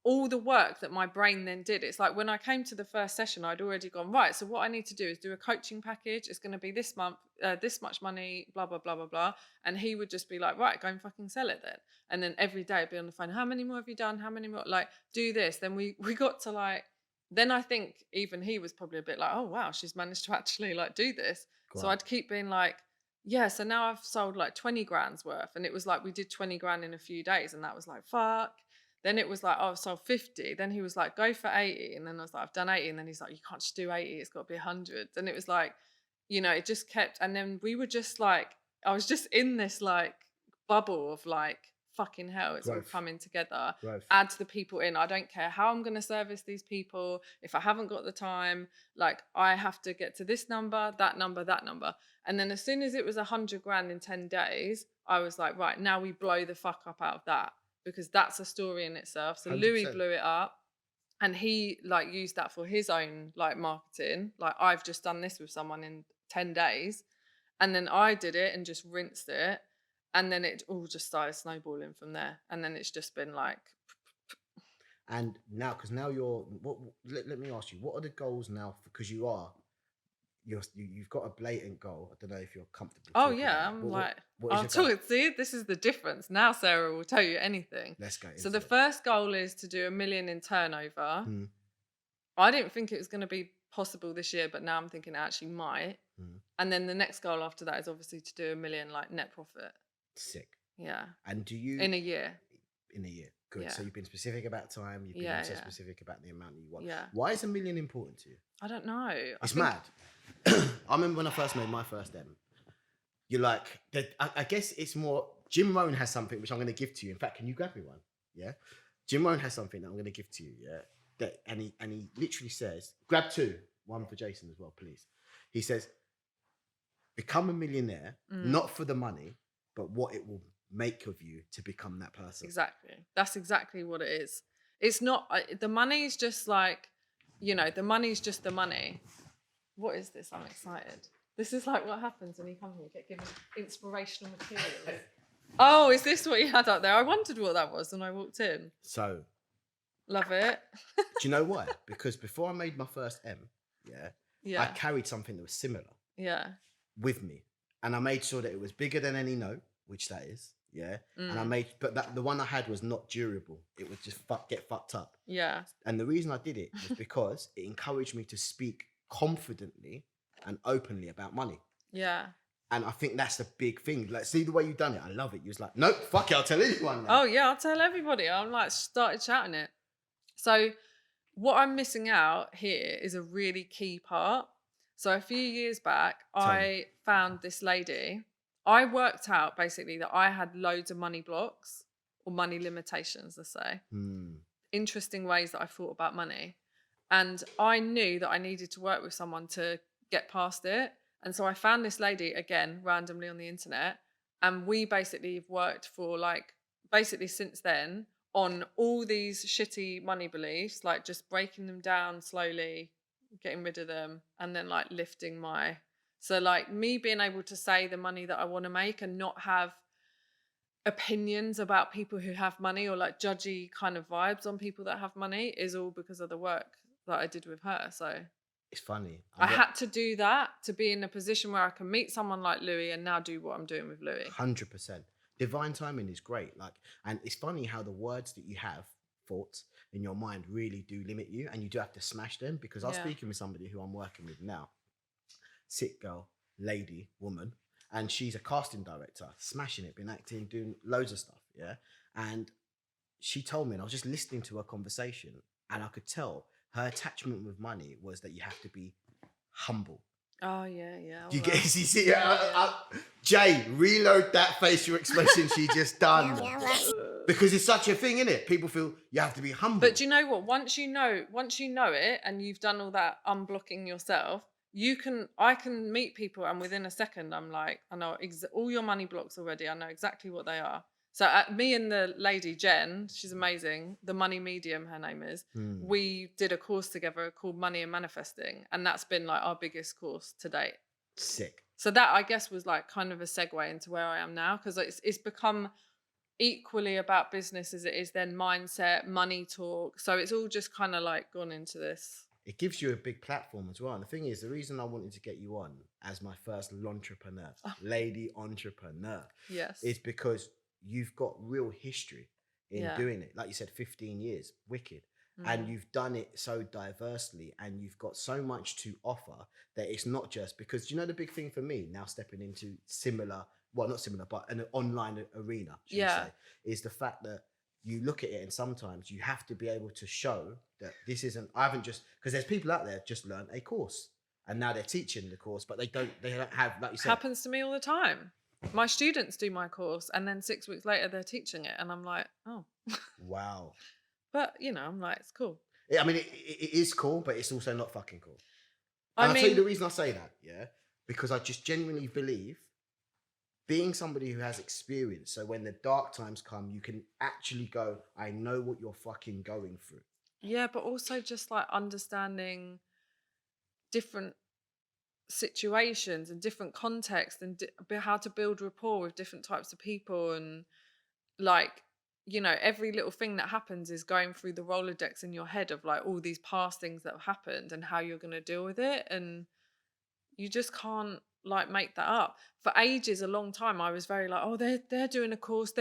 all the work that my brain then did. It's like when I came to the first session, I'd already gone, right, so what I need to do is do a coaching package. It's going to be this month, this much money, blah, blah, blah, blah, blah. And he would just be like, right, go and fucking sell it then. And then every day I'd be on the phone, how many more have you done? How many more? Like, do this. Then we got to like, then I think even he was probably a bit like, oh, wow, she's managed to actually like do this. Cool. So I'd keep being like, yeah, so now I've sold like 20 grand's worth. And it was like, we did 20 grand in a few days. And that was like, fuck. Then it was like, oh, I've sold 50. Then he was like, go for 80. And then I was like, I've done 80. And then he's like, you can't just do 80. It's got to be 100. And it was like, you know, it just kept. And then we were just like, I was just in this like bubble of like, fucking hell, it's all coming together. Add the people in. I don't care how I'm going to service these people. If I haven't got the time, like I have to get to this number, that number, that number. And then as soon as it was 100 grand in 10 days, I was like, right, now we blow the fuck up out of that, because that's a story in itself. So 100%. Louis blew it up, and he like used that for his own like marketing. Like, I've just done this with someone in 10 days. And then I did it and just rinsed it. And then it all just started snowballing from there. And then it's just been like. And now, because now let me ask you, what are the goals now? Because you've got a blatant goal. I don't know if you're comfortable. Oh yeah, I'm like, I'll tell you. See, this is the difference. Now Sarah will tell you anything. Let's go. So the first goal is to do 1 million in turnover. I didn't think it was going to be possible this year, but now I'm thinking it actually might. And then the next goal after that is obviously to do 1 million like net profit. Sick. Yeah. And do you in a year? In a year. Good. Yeah. So you've been specific about time. You've been also specific about the amount that you want. Yeah. Why is 1 million important to you? I don't know. It's mad. I remember when I first made my first M. You're like, I guess it's more. Jim Rohn has something which I'm going to give to you. In fact, can you grab me one? Yeah. Jim Rohn has something that I'm going to give to you. Yeah. And he literally says, grab 2, 1 for Jason as well, please. He says, become a millionaire, not for the money, but what it will make of you to become that person. Exactly. That's exactly what it is. It's not, the money is just like, the money's just the money. What is this? I'm excited. This is like what happens when you come here, you get given inspirational materials. Oh, is this what you had up there? I wondered what that was when I walked in. So. Love it. Do you know why? Because before I made my first M, I carried something that was similar. Yeah. With me. And I made sure that it was bigger than any note, which that is. Yeah. And the one I had was not durable. It would just get fucked up. Yeah. And the reason I did it was because it encouraged me to speak confidently and openly about money. Yeah. And I think that's the big thing. Like, see the way you've done it. I love it. You was like, nope, fuck it. I'll tell anyone now. Oh yeah, I'll tell everybody. I'm like, started shouting it. So what I'm missing out here is a really key part. So a few years back, I found this lady. I worked out basically that I had loads of money blocks or money limitations, let's say. Interesting ways that I thought about money. And I knew that I needed to work with someone to get past it. And so I found this lady, again, randomly on the internet. And we basically have worked for basically since then on all these shitty money beliefs, like just breaking them down slowly, getting rid of them, and then like lifting so like me being able to say the money that I want to make and not have opinions about people who have money or like judgy kind of vibes on people that have money is all because of the work that I did with her. So it's funny. I had to do that to be in a position where I can meet someone like Louis and now do what I'm doing with Louis. 100%. Divine timing is great. And it's funny how the words that you have, thoughts in your mind, really do limit you, and you do have to smash them. Because I was speaking with somebody who I'm working with now, sick girl, lady, woman, and she's a casting director, smashing it, been acting, doing loads of stuff. Yeah, and she told me, and I was just listening to her conversation, and I could tell her attachment with money was that you have to be humble. Oh yeah. You get, you see, Jay, reload that facial expression she just done. Because it's such a thing, isn't it? People feel you have to be humble. But do you know what? Once you know it, and you've done all that unblocking yourself, I can meet people, and within a second, I'm like, I know all your money blocks already. I know exactly what they are. So me and the lady Jen, she's amazing, the money medium, her name is, we did a course together called Money and Manifesting, and that's been like our biggest course to date. Sick. So that, I guess, was like kind of a segue into where I am now, because it's become equally about business as it is then mindset, money talk. So it's all just kind of like gone into this. It gives you a big platform as well. And the thing is, the reason I wanted to get you on as my first entrepreneur, lady entrepreneur, is because you've got real history in doing it. Like you said, 15 years, wicked. And you've done it so diversely, and you've got so much to offer that it's not just because, you know, the big thing for me now stepping into not similar, but an online arena, should we say, is the fact that you look at it and sometimes you have to be able to show that this isn't, I haven't just, because there's people out there just learn a course and now they're teaching the course, but they don't have, like you said. Happens to me all the time. My students do my course and then 6 weeks later they're teaching it and I'm like, oh. Wow. But, you know, I'm like, it's cool. I mean, it is cool, but it's also not fucking cool. And I'll tell you the reason I say that, because I just genuinely believe being somebody who has experience, so when the dark times come, you can actually go, I know what you're fucking going through. Yeah, but also just like understanding different situations and different contexts and how to build rapport with different types of people, and like, you know, every little thing that happens is going through the Rolodex in your head of like all these past things that have happened and how you're going to deal with it, and you just can't like make that up. For ages, a long time, I was very like, oh, they're doing a course,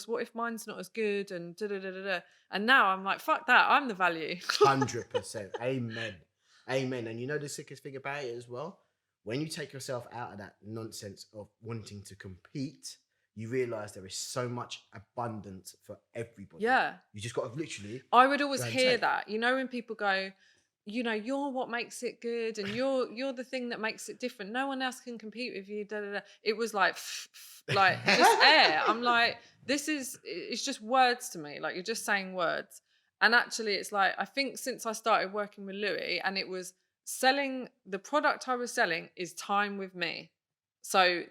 what if mine's not as good, and da da da da da. And now I'm like, fuck that, I'm the value. 100%. Amen. Amen. And you know the sickest thing about it as well? When you take yourself out of that nonsense of wanting to compete, you realise there is so much abundance for everybody. Yeah. You just got to literally... I would always hear that. You know, when people go, you know, you're what makes it good, and you're the thing that makes it different. No one else can compete with you. Da, da, da. It was like just air. I'm like, it's just words to me. Like, you're just saying words. And actually, it's like, I think since I started working with Louis, and it was selling, the product I was selling is time with me. So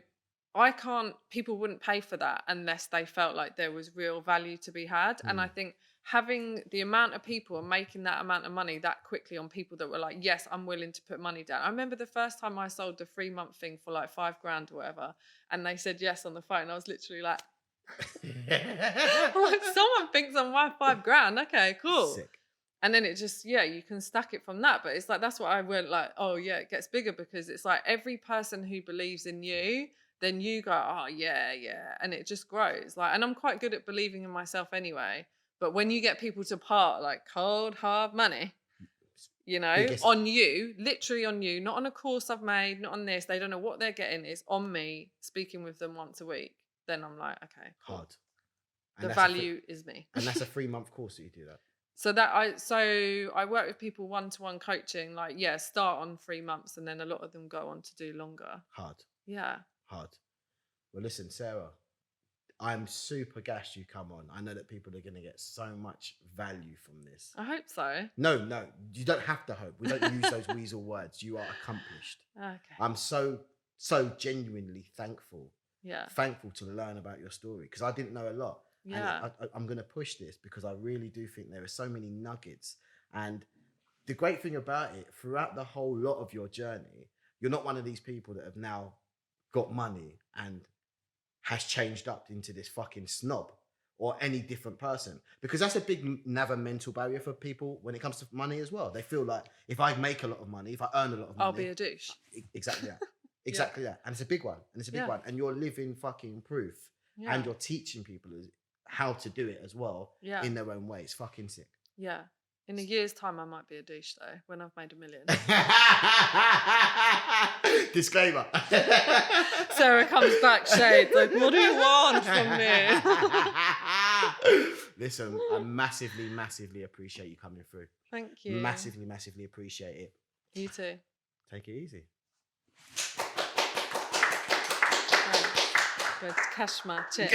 people wouldn't pay for that unless they felt like there was real value to be had. And I think having the amount of people and making that amount of money that quickly on people that were like, yes, I'm willing to put money down. I remember the first time I sold the 3-month thing for like $5,000 or whatever, and they said yes on the phone. I was literally like, I'm like, someone thinks I'm worth $5,000. Okay, cool. Sick. And then it just, you can stack it from that. But it's like, that's what I went like, oh yeah, it gets bigger, because it's like every person who believes in you, then you go, oh yeah. And it just grows. Like, and I'm quite good at believing in myself anyway. But when you get people to part like cold, hard money, you know, on you, literally on you, not on a course I've made, not on this, they don't know what they're getting, is on me speaking with them once a week. Then I'm like, okay, cool. Hard. The value is me. And that's a 3-month course that you do that. So I work with people one-to-one coaching, like, start on 3 months, and then a lot of them go on to do longer. Hard. Yeah. Hard. Well, listen, Sarah, I'm super gassed you come on. I know that people are going to get so much value from this. I hope so. No, you don't have to hope. We don't use those weasel words. You are accomplished. Okay. I'm so genuinely thankful. Yeah. Thankful to learn about your story, because I didn't know a lot. Yeah. And I'm going to push this because I really do think there are so many nuggets. And the great thing about it, throughout the whole lot of your journey, you're not one of these people that have now got money and has changed up into this fucking snob or any different person, because that's a big mental barrier for people when it comes to money as well. They feel like, if I make a lot of money, if I earn a lot of money, I'll be a douche. Exactly that. Exactly that. And it's a big one. And you're living fucking proof. Yeah. And you're teaching people how to do it as well in their own way. It's fucking sick. Yeah. In a year's time, I might be a douche though, when I've made $1 million. Disclaimer. Sarah comes back shades like, what do you want from me? Listen, I massively appreciate you coming through. Thank you. Massively appreciate it. You too. Take it easy. Good. Cash my check.